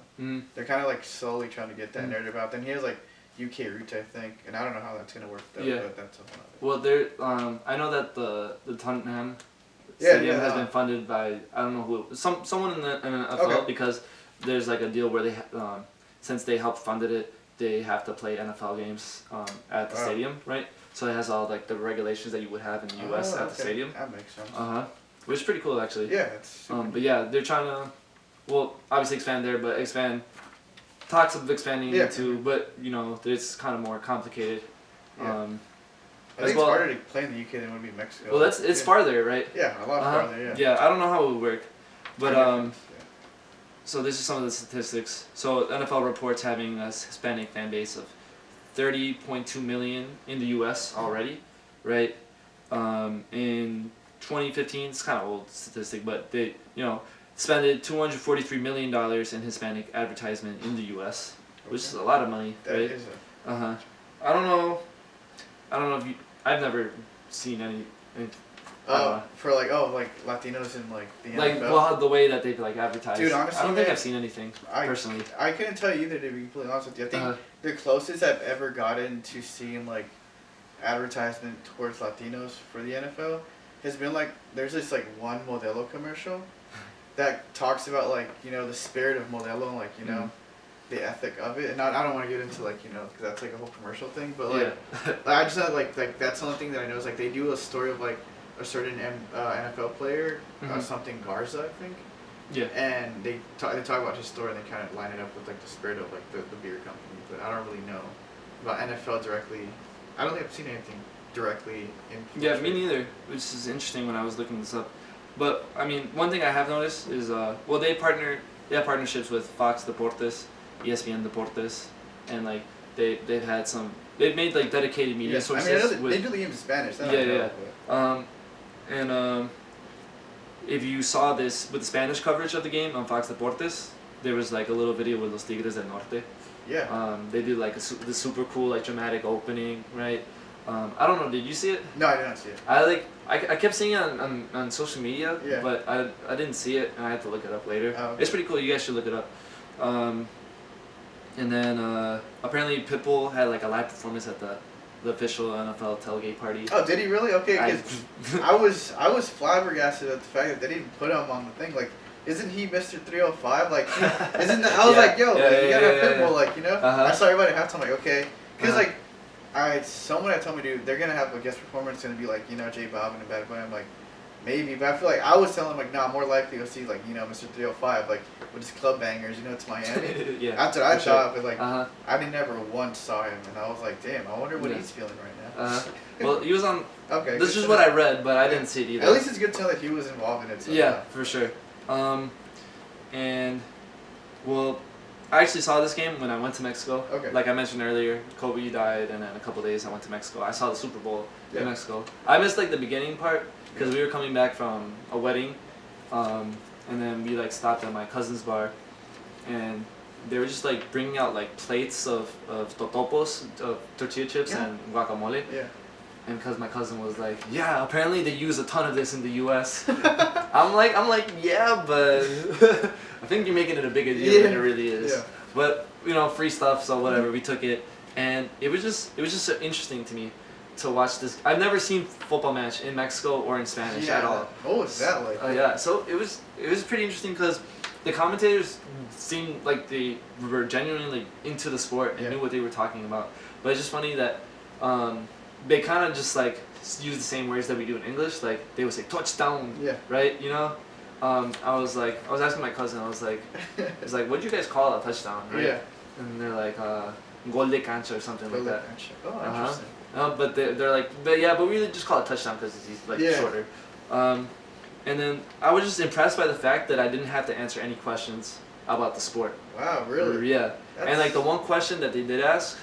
they're kind of like slowly trying to get that narrative out. Then he has like UK roots, I think, and I don't know how that's gonna work though. But that's a whole Well, there. I know that the Tottenham Stadium has been funded by I don't know who someone in the NFL because there's like a deal where they since they helped funded it, they have to play NFL games at the stadium, right? So it has all like the regulations that you would have in the U.S. at the stadium. That makes sense. Which is pretty cool actually. Yeah, it's. But yeah, they're trying to, well, obviously expand there, but expand. Talks of expanding into, but you know, it's kind of more complicated. I think it's harder to play in the UK than it would be in Mexico. Well, it's farther, right? Yeah, a lot farther. Yeah. Yeah, I don't know how it would work, but so this is some of the statistics. So NFL reports having a Hispanic fan base of 30.2 million in the U.S. already, right? In 2015, it's kind of old statistic, but they, you know, spent $243 million in Hispanic advertisement in the U.S., which is a lot of money, right? That is I don't know if you. I've never seen any. For like Latinos in like the NFL. Like the way that they like advertise. Dude, honestly, I don't think I've seen anything personally. I couldn't tell you either, to be completely honest with you. I think the closest I've ever gotten to seeing like advertisement towards Latinos for the NFL has been like there's this like one Modelo commercial that talks about like, you know, the spirit of Modelo and like, you know, the ethic of it. And I don't want to get into like, you know, because that's like a whole commercial thing, but like I just know like that's the only thing that I know is like they do a story of like a certain NFL player, something Garza, I think. Yeah. And they talk about his story and they kind of line it up with like the spirit of like the beer company, but I don't really know about NFL directly. I don't think I've seen anything directly in. Yeah, me neither. Which is interesting when I was looking this up. But I mean, one thing I have noticed is they have partnerships with Fox Deportes, ESPN Deportes, and like they've made like dedicated media sources. I mean, they do the game in Spanish. If you saw this with the Spanish coverage of the game on Fox Deportes, there was like a little video with Los Tigres del Norte. Yeah. They did like the super cool like dramatic opening, right? I don't know. Did you see it? No, I did not see it. I kept seeing it on social media, but I didn't see it, and I had to look it up later. Oh, okay. It's pretty cool. You guys should look it up. And then apparently Pitbull had like a live performance at the official NFL tailgate party. Oh, did he really? Okay, because I was flabbergasted at the fact that they didn't put him on the thing. Like, isn't he Mr. 305? Like, isn't that? I was like, yo, you gotta have Pitbull, like, you know. I saw everybody at halftime, like, okay, because like. Someone had told me, dude, they're going to have a guest performance, going to be like, you know, J Balvin and Bad Boy. I'm like, maybe. But I feel like I was telling them, like, nah, more likely you'll see, like, you know, Mr. 305, like, with his club bangers, you know, it's Miami. That's what I thought, but, like, I never once saw him, and I was like, damn, I wonder what he's feeling right now. Well, he was on, okay. This is what I read, but I didn't see it either. At least it's good to know that he was involved in it. So yeah, for sure. And well, I actually saw this game when I went to Mexico. Okay. Like I mentioned earlier, Kobe died, and then a couple days I went to Mexico. I saw the Super Bowl Yeah. in Mexico. I missed like the beginning part because we were coming back from a wedding, and then we like stopped at my cousin's bar, and they were just like bringing out like plates of totopos, of tortilla chips Yeah. and guacamole. Yeah. And because my cousin was like, yeah, apparently they use a ton of this in the U.S. I'm like, yeah, but I think you're making it a bigger deal than it really is. Yeah. But you know, free stuff, so whatever. We took it, and it was just so interesting to me to watch this. I've never seen football match in Mexico or in Spanish at all. What was that like? Yeah, so it was pretty interesting because the commentators seemed like they were genuinely into the sport and Yeah. knew what they were talking about. But it's just funny that they kind of just like use the same words that we do in English. Like they would say touchdown, Yeah. right? You know, I was asking my cousin. I was like, what do you guys call a touchdown, right? Yeah. And they're like gol de cancha or something like that. Oh, interesting. But they're like, but we really just call it touchdown because it's like shorter. And then I was just impressed by the fact that I didn't have to answer any questions about the sport. Wow, really? Yeah. And like the one question that they did ask,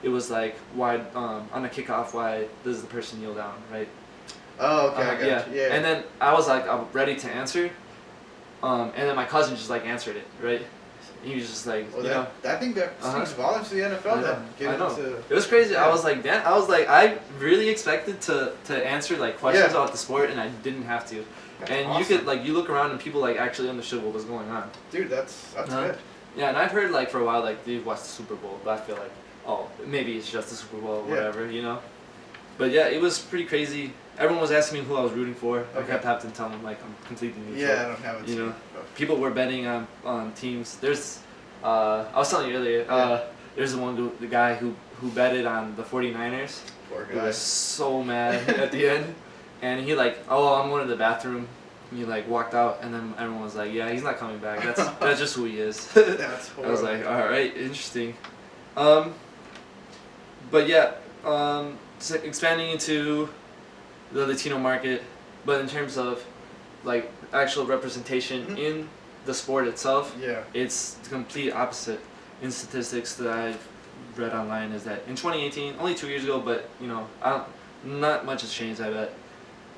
it was like, why on a kickoff, why does the person kneel down, right? Oh, okay, I got you. Yeah. And then I was like, I'm ready to answer. And then my cousin just like answered it, right? He was just like, Well, you know. I think that speaks volumes to the NFL then. I know. It was crazy. Yeah. I was like, damn. I really expected to answer like questions about the sport, and I didn't have to. That's and awesome. you could like you look around and people like actually understood what was going on. Dude, that's good. Yeah, and I've heard like for a while like they watched the Super Bowl, but I feel like maybe it's just the Super Bowl, whatever, you know. But yeah, it was pretty crazy. Everyone was asking me who I was rooting for. I kept having to tell them like I'm completely neutral. Yeah, I don't have it. You know, people were betting on teams. There's, I was telling you earlier. There's the guy who betted on the 49ers. Poor He guy. was so mad at the end, and he like, I'm going to the bathroom. He like walked out, and then everyone was like, yeah, he's not coming back. That's just who he is. That's horrible. I was like, all right, interesting. But yeah, so expanding into the Latino market, but in terms of like actual representation in the sport itself, it's the complete opposite. In statistics that I've read online is that in 2018, only 2 years ago, but you know, not much has changed. I bet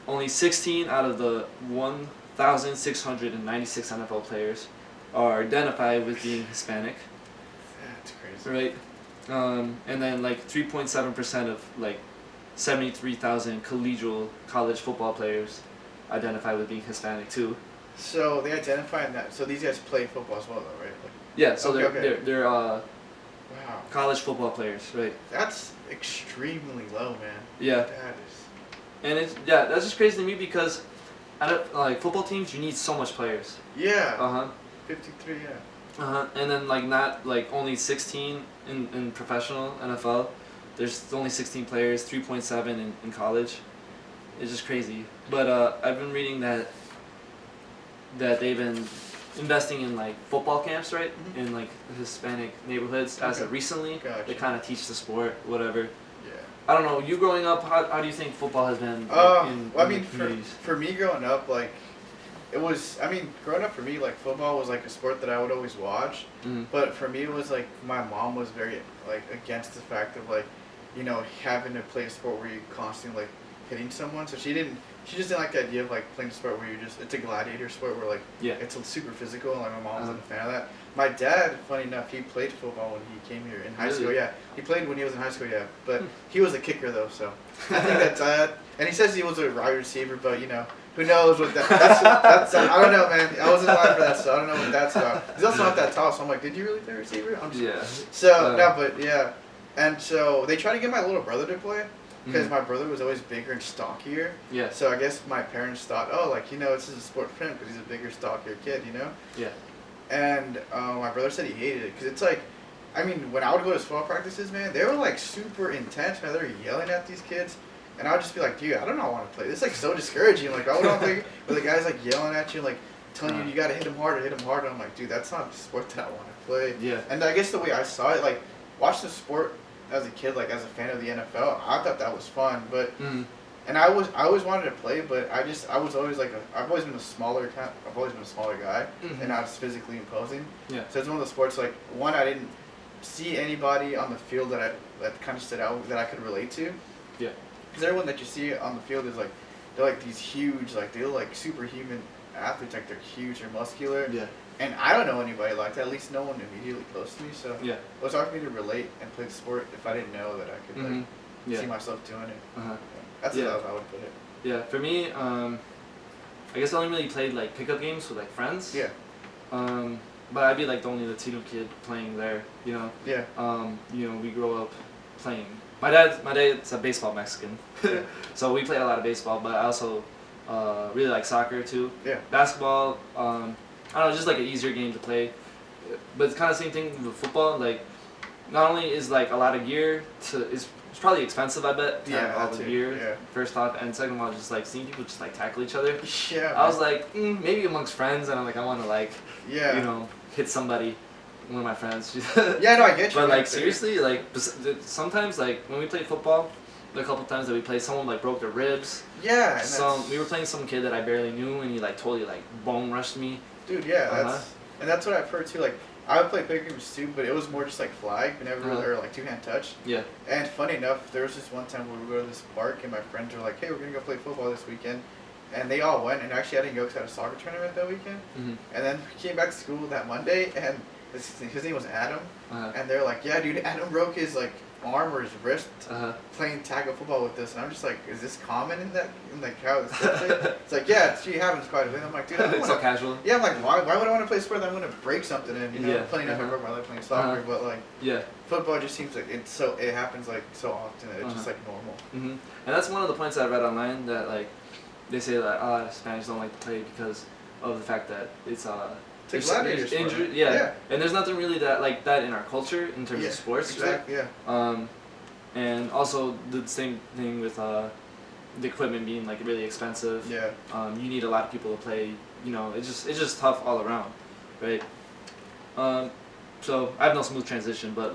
only 16 out of the 1,696 NFL players are identified with being Hispanic. That's crazy. Right, and then like 3.7% of like 73,000 collegial college football players identify with being Hispanic too. So they identify in that. So these guys play football as well, though, right? Like, yeah, so they're wow. college football players, right? That's extremely low, man. Yeah, That is. and that's just crazy to me because out of like football teams, you need so much players. Yeah. 53. Yeah. And then like not like only 16 in professional NFL. There's only 16 players, 3.7 in college. It's just crazy. But I've been reading that they've been investing in like football camps, right? In like Hispanic neighborhoods as of recently. Gotcha. They kind of teach the sport, whatever. Yeah. I don't know. You growing up, how do you think football has been? I mean, the communities? for me growing up, like, it was. I mean, growing up for me, like, football was like a sport that I would always watch. Mhm. But for me, it was like my mom was very like against the fact of like, you know, having to play a sport where you're constantly like hitting someone. So she just didn't like the idea of like playing a sport where it's a gladiator sport where like it's super physical, and like my mom wasn't a fan of that. My dad, funny enough, he played football when he came here in high school. Yeah, he played when he was in high school. Yeah, but he was a kicker though, so I think that's and he says he was a wide receiver, but you know, who knows what that's I don't know, man. I wasn't alive for that, so I don't know what that's about. He's also not that tall, so I'm like, did you really play receiver? I'm just, So no, but yeah, and so they tried to get my little brother to play. Because my brother was always bigger and stockier. Yeah. So I guess my parents thought, like, you know, this is a sport for him because he's a bigger, stockier kid, you know? Yeah. And my brother said he hated it because it's like, I mean, when I would go to his football practices, man, they were like super intense, man. They were yelling at these kids. And I would just be like, dude, I don't know, I want to play. This is like so discouraging. Like, I would want to play where the guy's like yelling at you, like telling you got to hit him harder, hit him harder. I'm like, dude, that's not the sport that I want to play. Yeah. And I guess the way I saw it, like, watch the sport as a kid, like as a fan of the NFL, I thought that was fun. But And I always wanted to play, but I was always like I've always been a smaller guy, and not as physically imposing. Yeah. So it's one of the sports like one I didn't see anybody on the field that kind of stood out that I could relate to. Yeah. Because everyone that you see on the field is like they're like these huge, like they look like superhuman athletes, like they're huge or muscular. Yeah. And I don't know anybody like that. At least no one immediately close to me. So yeah. it was hard for me to relate and play the sport if I didn't know that I could like see myself doing it. Uh-huh. That's how I would put it. Yeah, for me, I guess I only really played like pickup games with like friends. Yeah. But I'd be like the only Latino kid playing there, you know. Yeah. You know, we grow up playing. My dad's a baseball Mexican, so we play a lot of baseball. But I also really like soccer too. Yeah. Basketball. I don't know, just like an easier game to play. But it's kind of the same thing with football. Like, not only is like a lot of gear it's probably expensive, I bet, to have all the gear. First off, and second of all, just like seeing people just like tackle each other. Yeah. I was like, maybe amongst friends, and I'm like, I want to like, you yeah, know, hit somebody, one of my friends. yeah, no, I get you. But like seriously, like sometimes like when we played football, a couple times that we played, someone like broke their ribs. Yeah. We were playing some kid that I barely knew, and he like totally like bone rushed me. Dude, yeah, that's what I've heard too. Like, I would play pickup games too, but it was more just like flag, but never or like two-hand touch. Yeah. And funny enough, there was this one time where we go to this park, and my friends were like, "Hey, we're gonna go play football this weekend," and they all went. And actually, I didn't go because I had a soccer tournament that weekend. And then we came back to school that Monday, and his name was Adam, and they're like, "Yeah, dude, Adam broke his like arm or his wrist playing tag of football with us." And I'm just like, "Is this common in the crowd?" It's like, "Yeah, it happens quite a bit." I'm like, "Dude, it's so casual." Yeah, I'm like, why would I want to play a sport that I'm gonna break something in? You know, playing I broke my leg playing soccer, but like, football just seems like it happens like so often that it's just like normal. And that's one of the points I read online that like they say that Spanish don't like to play because of the fact that it's It's like injury, and there's nothing really like that in our culture in terms of sports, exactly, right? And also the same thing with the equipment being like really expensive. Yeah. You need a lot of people to play. You know, it's just tough all around, right? So I have no smooth transition, but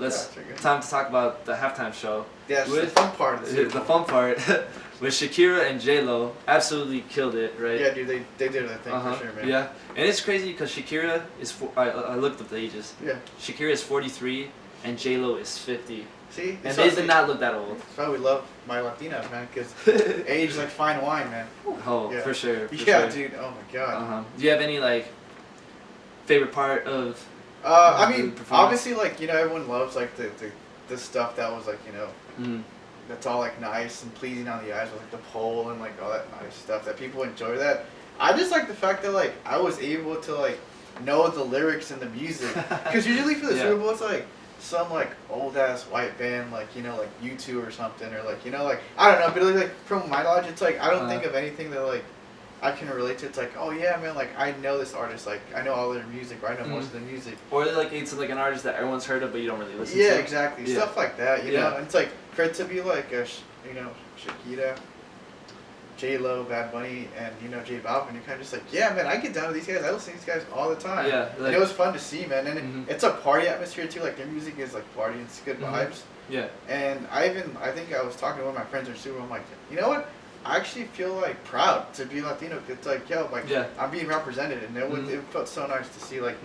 time to talk about the halftime show. Yeah, the fun part. The fun part with Shakira and J-Lo absolutely killed it, right? Yeah, dude, they did their thing for sure, man. Yeah, and it's crazy because Shakira is I looked up the ages. Yeah. Shakira is 43 and J-Lo is 50. See? And they did not look that old. That's why we love my Latinas, man, because age is like fine wine, man. Oh, yeah. For sure. Dude. Oh my god. Do you have any like favorite part of? I mean, obviously, like, you know, everyone loves like the stuff that was like, you know, that's all like nice and pleasing on the eyes, with like the pole and like all that nice stuff that people enjoy that. I just like the fact that like I was able to like know the lyrics and the music, because usually for the Super Bowl it's like some like old ass white band, like, you know, like U2 or something, or like, you know, like I don't know, but like from my knowledge, it's like I don't think of anything that like I can relate to. It's like, oh yeah, man, like I know this artist, like I know all their music, or I know most of their music. Or like it's like an artist that everyone's heard of, but you don't really listen to. Yeah, exactly, stuff like that, you know. And it's like for it to be like you know, Shakira, J-Lo, Bad Bunny, and you know, J Balvin, you're kind of just like, yeah, man, I get down to these guys. I listen to these guys all the time. Yeah, like, and it was fun to see, man. And it's a party atmosphere too. Like their music is like party, it's good vibes. Yeah. And I think I was talking to one of my friends in Super Bowl. I'm like, you know what? I actually feel like proud to be Latino. It's like, yo, like I'm being represented, and it felt so nice to see like,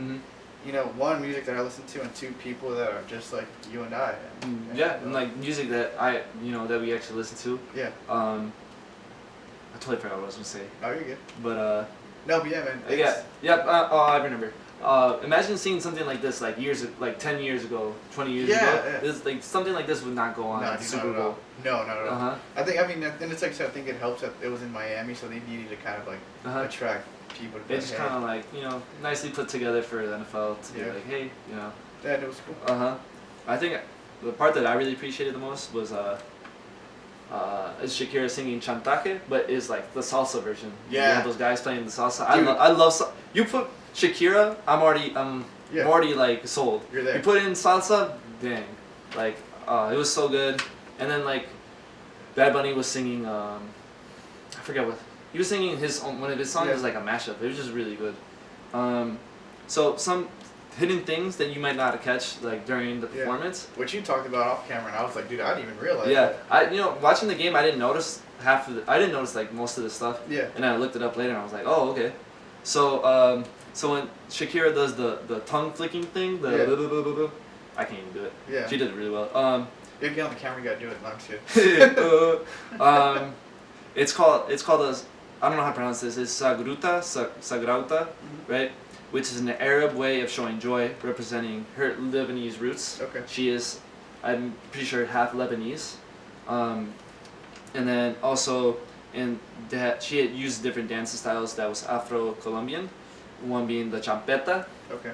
you know, one, music that I listen to, and two, people that are just like you and I. And like music that that we actually listen to. Yeah. I totally forgot what I was gonna say. Oh, you're good. But no, but yeah, man. I remember. Imagine seeing something like this like 10 years ago, 20 years ago. Yeah. This, like something like this would not go on at the Super Bowl. No, not at all. I mean, and it's like, so I think it helps that it was in Miami, so they needed to kind of like attract people. To it's kind of like, you know, nicely put together for the NFL to be like, hey, you know. Yeah, it was cool. I think the part that I really appreciated the most was is Shakira singing Chantaje, but is like the salsa version. Yeah. You know, those guys playing the salsa. I love you put Shakira, I'm already like sold. You're there. You put in salsa, dang, like it was so good. And then like Bad Bunny was singing, I forget what he was singing. One of his songs was like a mashup. It was just really good. So some hidden things that you might not catch like during the performance. Which you talked about off camera, and I was like, dude, I didn't even realize. Yeah, that. watching the game, I didn't notice I didn't notice like most of the stuff. Yeah. And I looked it up later, and I was like, oh, okay. So so when Shakira does the tongue flicking thing, I can't even do it. Yeah. She did it really well. You get on the camera, you gotta do it. No, I'm just kidding. It's called I don't know how to pronounce this. It's sagrauta, right? Which is an Arab way of showing joy, representing her Lebanese roots. Okay. She is, I'm pretty sure, half Lebanese. And then also, she had used different dance styles that was Afro-Colombian. One being the champeta,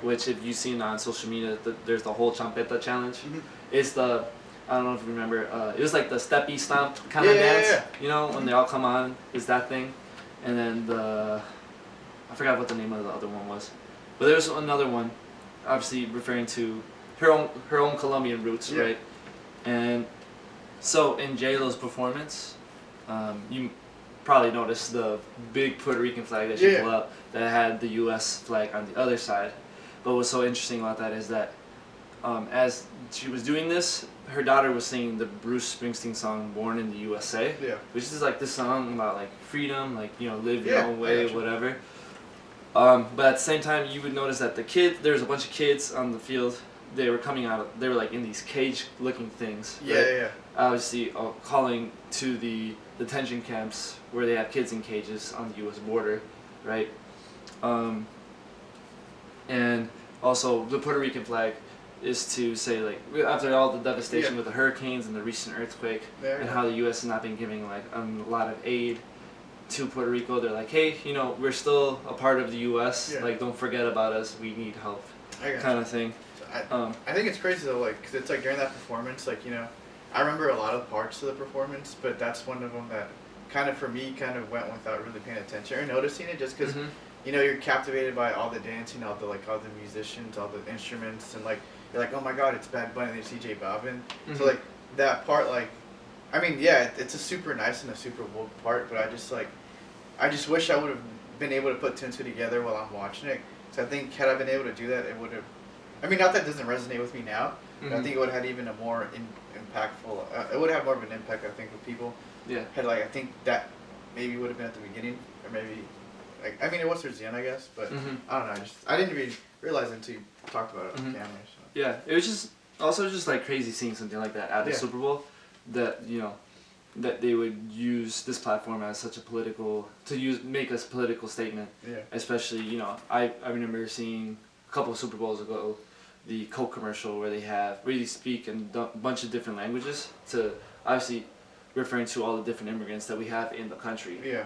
which if you've seen on social media, there's the whole champeta challenge. Mm-hmm. It's I don't know if you remember, it was like the steppy stomp kind of dance. Yeah. You know, when they all come on, is that thing. And then I forgot what the name of the other one was. But there was another one, obviously referring to her own Colombian roots, right? And so in J-Lo's performance, you probably noticed the big Puerto Rican flag that she pulled out that had the U.S. flag on the other side. But what's so interesting about that is that as she was doing this, her daughter was singing the Bruce Springsteen song "Born in the USA," which is like this song about like freedom, like live your own way, whatever. But at the same time, you would notice that there was a bunch of kids on the field. They were coming out. They were like in these cage-looking things. Obviously, calling to the detention camps where they have kids in cages on the U.S. border, right? And also the Puerto Rican flag is to say, like, after all the devastation with the hurricanes and the recent earthquake, and how the U.S. has not been giving like a lot of aid to Puerto Rico, they're like, hey, we're still a part of the U.S. Like, don't forget about us. We need help, kind of thing. So I think it's crazy though, like, 'cause it's like during that performance, like, I remember a lot of parts of the performance, but that's one of them that kind of went without really paying attention or noticing it, just because you're captivated by all the dancing, all the musicians, all the instruments, and like you're like, oh my God, it's Bad Bunny, there's CJ Bobbin. So like that part, like, I mean, it's a super nice and a super woke part, but I just wish I would have been able to put two and two together while I'm watching it. So I think had I been able to do that, it would have. I mean, not that it doesn't resonate with me now, but I think it would have had even a more impactful. It would have more of an impact, I think, with people. Yeah. I think that maybe would have been at the beginning, or maybe, I mean, it was towards the end, I guess, but I don't know. I didn't even realize it until you talked about it on camera. So. Yeah, it was just like crazy seeing something like that at the Super Bowl, that that they would use this platform as such a make a political statement. Yeah. Especially, I remember seeing a couple of Super Bowls ago the Coke commercial where they speak in a bunch of different languages, to obviously referring to all the different immigrants that we have in the country. Yeah.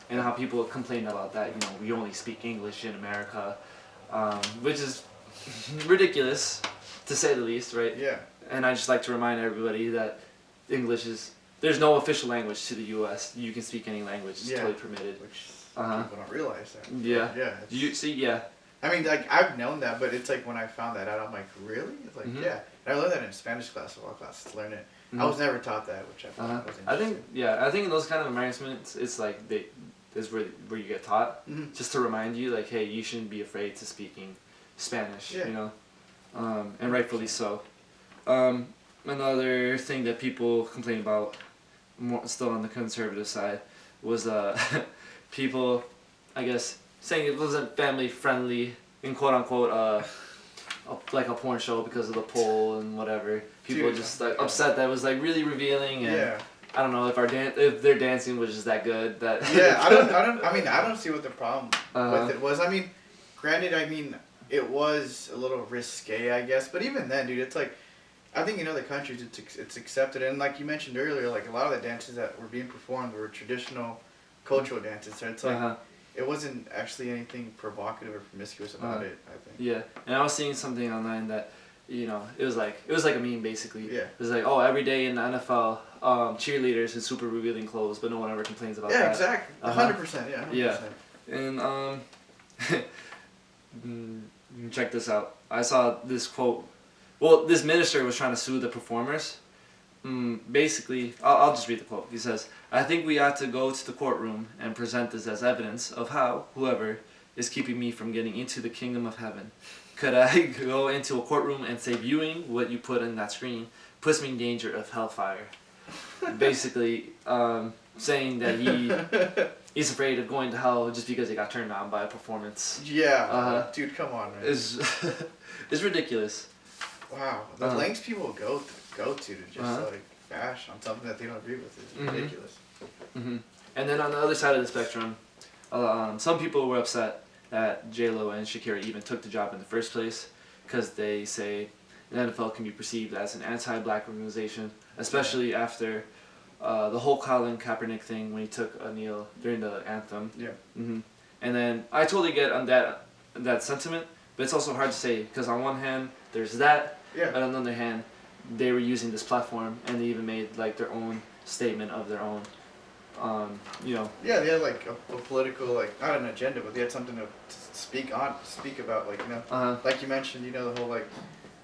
And how people complain about that, we only speak English in America, which is ridiculous, to say the least, right? Yeah. And I just like to remind everybody that there's no official language to the U.S. You can speak any language. It's totally permitted. Which people don't realize that. Yeah. Yeah. You see, yeah. I mean, like, I've known that, but it's like when I found that out, I'm like, really? It's like, yeah. And I learned that in Spanish class, a lot of classes learn it. I was never taught that, which I thought was interesting. I think in those kind of embarrassments, it's like is where you get taught, just to remind you, like, hey, you shouldn't be afraid to speaking Spanish, and rightfully so. Another thing that people complain about, still on the conservative side, was people, I guess, saying it wasn't family friendly, in quote unquote, like a porn show because of the pole and whatever. People just like upset that it was like really revealing, and I don't know if their dancing was just that good. That I don't see what the problem with it was. I mean, granted, it was a little risque, I guess, but even then, dude, it's like, I think in other countries it's accepted, and like you mentioned earlier, like a lot of the dances that were being performed were traditional cultural dances. So it's like it wasn't actually anything provocative or promiscuous about it, I think. Yeah, and I was seeing something online that, it was like a meme basically. Yeah. It was like, oh, every day in the NFL, cheerleaders in super revealing clothes, but no one ever complains about that. Yeah, exactly. 100%. Yeah. 100%. Yeah. And check this out. I saw this quote. Well, this minister was trying to sue the performers. Basically, I'll just read the quote. He says, "I think we ought to go to the courtroom and present this as evidence of how whoever is keeping me from getting into the kingdom of heaven. Could I go into a courtroom and say viewing what you put in that screen puts me in danger of hellfire? Basically, saying that he's afraid of going to hell just because he got turned on by a performance. Yeah, dude, come on, man. Is ridiculous. Wow, the lengths people go to just like bash on something that they don't agree with is ridiculous. Mm-hmm. And then on the other side of the spectrum, some people were upset that J-Lo and Shakira even took the job in the first place because they say the NFL can be perceived as an anti-black organization, especially after the whole Colin Kaepernick thing when he took a kneel during the anthem. Yeah. Mm-hmm. And then I totally get on that sentiment, but it's also hard to say because on one hand there's that, and on the other hand they were using this platform and they even made like their own statement of their own. Yeah, they had like a political, like not an agenda, but they had something to speak about, like like you mentioned, the whole like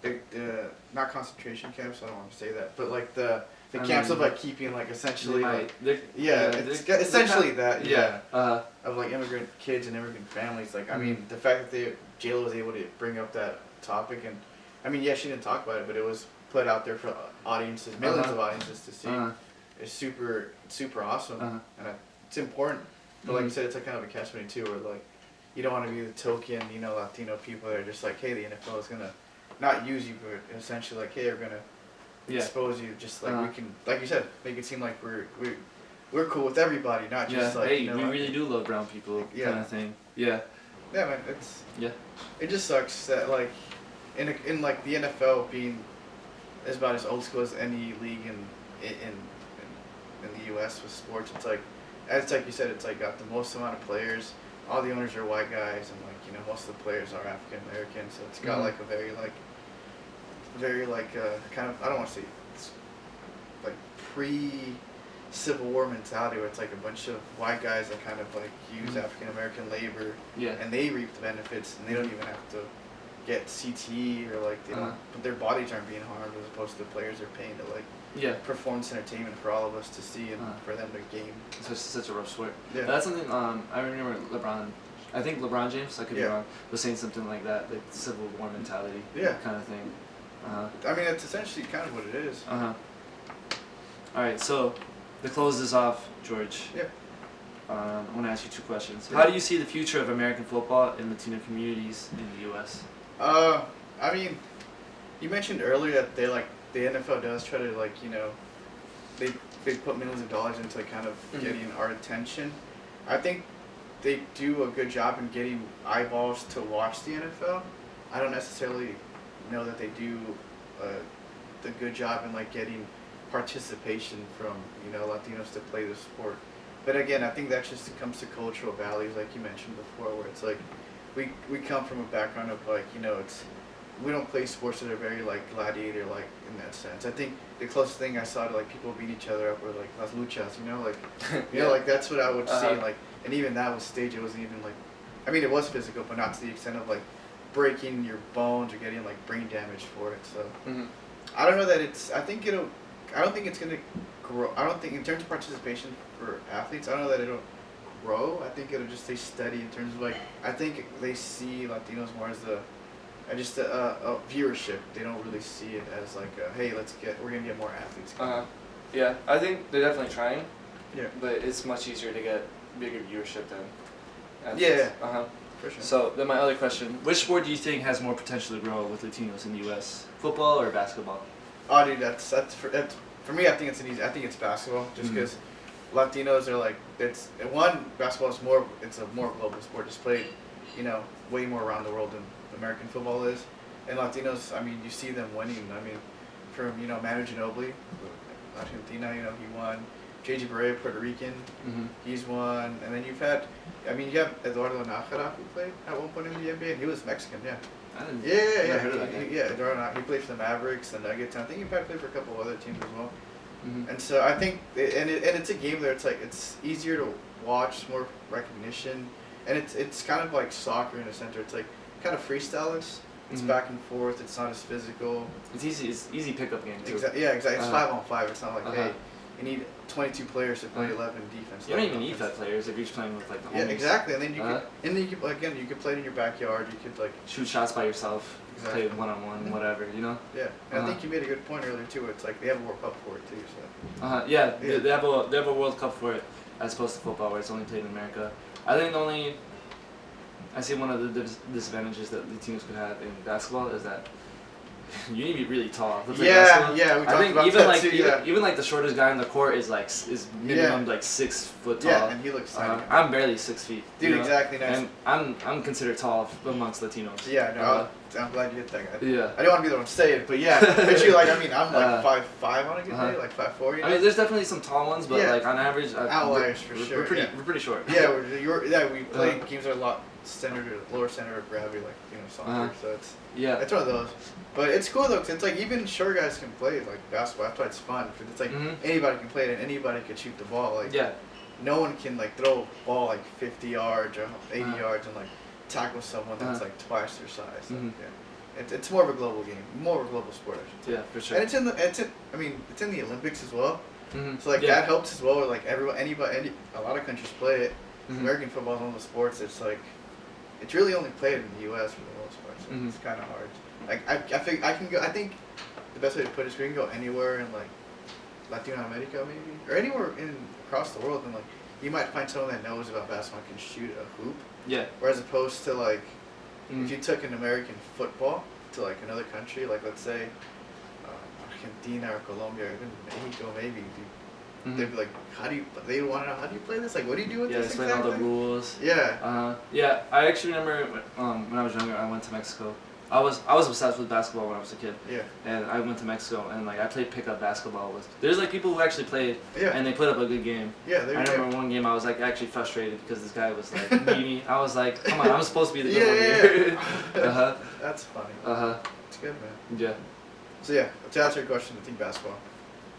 the not concentration camps. I don't want to say that, but like the camps of like keeping like essentially it's essentially that of like immigrant kids and immigrant families. Like I mean, the fact that J-Lo was able to bring up that topic, and I mean, she didn't talk about it, but it was put out there for audiences, millions of audiences to see. It's super awesome, and it's important. But like you said, it's like kind of a catch-22 where like you don't want to be the token, Latino people that are just like, hey, the NFL is gonna not use you, but essentially like, hey, we're gonna expose you. Just like we can, like you said, make it seem like we're cool with everybody, not just like hey, we really do love brown people, kind of thing. Yeah, man, it just sucks that like in like the NFL being is about as old school as any league in the U.S. with sports. It's like you said, it's like got the most amount of players. All the owners are white guys, and like most of the players are African American. So it's got like a very kind of, I don't want to say it's like pre-Civil War mentality where it's like a bunch of white guys that kind of like use African American labor, and they reap the benefits, and they don't even have to get CTE or like they don't, but their bodies aren't being harmed as opposed to the players are paying to like performance entertainment for all of us to see and for them to game. It's such a rough sport. Yeah. That's something I remember I think LeBron James, I could be wrong, was saying something like that, like Civil War mentality kind of thing. I mean, it's essentially kind of what it is. Alright, so to close this off, George, I want to ask you two questions. How do you see the future of American football in Latino communities in the U.S.? I mean, you mentioned earlier that the NFL does try to they put millions of dollars into kind of getting our attention. I think they do a good job in getting eyeballs to watch the NFL. I don't necessarily know that they do the good job in like getting participation from Latinos to play the sport. But again, I think that just comes to cultural values, like you mentioned before, where it's like we come from a background of like we don't play sports that are very like gladiator like in that sense. I think the closest thing I saw to like people beat each other up were like las luchas, like that's what I would see, like, and even that was staged. It wasn't even like, I mean, it was physical, but not to the extent of like breaking your bones or getting like brain damage for it. So I don't know that I don't think it's gonna grow. I don't think in terms of participation for athletes, I don't know that it'll grow. I think it'll just stay steady in terms of like, I think they see Latinos more as a viewership. They don't really see it as like hey, we're gonna get more athletes. Yeah, I think they're definitely trying. Yeah. But it's much easier to get bigger viewership than athletes. Yeah. For sure. So then my other question: which sport do you think has more potential to grow with Latinos in the U.S.? Football or basketball? Oh, dude, that's for me. I think it's basketball, just because Latinos are like basketball is it's a more global sport. It's played, way more around the world than American football is, and Latinos. I mean, you see them winning. I mean, from Manu Ginobili, Argentina. He won. J.G. Barea, Puerto Rican. He's won, and then you have Eduardo Nájera, who played at one point in the NBA, and he was Mexican. Yeah. I didn't. Yeah. Heard of that guy. Eduardo Nájera. He played for the Mavericks, the Nuggets. And I think he probably played for a couple of other teams as well. And so I think, and it's a game there. It's like it's easier to watch, more recognition, and it's kind of like soccer in a sense. It's like kind of freestyle. It's back and forth. It's not as physical. It's easy pickup game too. Exactly. Yeah, exactly. It's 5-on-5. It's not like hey, you need 22 players to play 11 defense. You don't even need 5 players if you're just playing with like the homies. Yeah, exactly. And then you can play it in your backyard. You could like shoot shots by yourself. Play one-on-one, whatever, you know. Yeah, and I think you made a good point earlier too. It's like they have a World Cup for it too. So. Yeah, they have a World Cup for it as opposed to football where it's only played in America. I think I see one of the disadvantages that Latinos could have in basketball is that you need to be really tall. We talked about that too. Even like the shortest guy on the court is minimum like 6 foot tall. Yeah, and he looks tiny. I'm barely 6 feet. Dude, you know? Exactly. Nice. And I'm considered tall amongst Latinos. Yeah, no, I'm glad you hit that guy. Yeah. I don't want to be the one to say it, but yeah, but you I'm like 5'5" on a good day, like 5'4". You know? I mean, there's definitely some tall ones, but like on average, outliers for sure. We're pretty short. Yeah, we play games that are a lot lower center of gravity, like soccer. So it's one of those. But it's cool though, 'cause it's like even short guys can play like basketball. That's why it's fun. Cause it's like anybody can play it, and anybody can shoot the ball. Like no one can like throw a ball like 50 yards or 80 yards and like tackle someone that's like twice their size. It's more of a global game, more of a global sport, I should say. Yeah, for sure. And it's in the Olympics as well. So like that helps as well. Like a lot of countries play it. American football is one of the sports. It's like it's really only played in the U.S. for the most part, so it's kind of hard. Like I think the best way to put it is we can go anywhere in like Latino America maybe, or anywhere across the world, and like you might find someone that knows about basketball and can shoot a hoop. Yeah. Whereas opposed to like if you took an American football to like another country, like let's say Argentina or Colombia or even Mexico maybe. They'd be like, they want to know, how do you play this? Like, what do you do with this explain all the rules. Yeah. I actually remember when I was younger, I went to Mexico. I was obsessed with basketball when I was a kid. Yeah. And I went to Mexico, and like I played pickup basketball there's like people who actually played, and they put up a good game. Yeah, I remember one game I was like actually frustrated because this guy was like beating me. I was like, come on, I'm supposed to be the good one here. That's funny. It's good, man. Yeah. So to answer your question, I think basketball.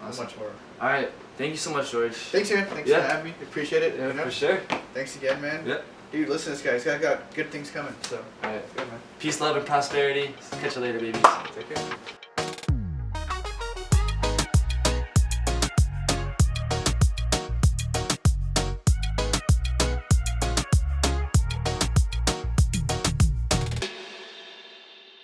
Awesome. Much more. All right. Thank you so much, George. Thanks, man. Thanks for having me. Appreciate it. Yeah, for sure. Thanks again, man. Yeah. Dude, listen to this guy. He's got good things coming. So. All right. Good, man. Peace, love, and prosperity. Catch you later, babies. Take care.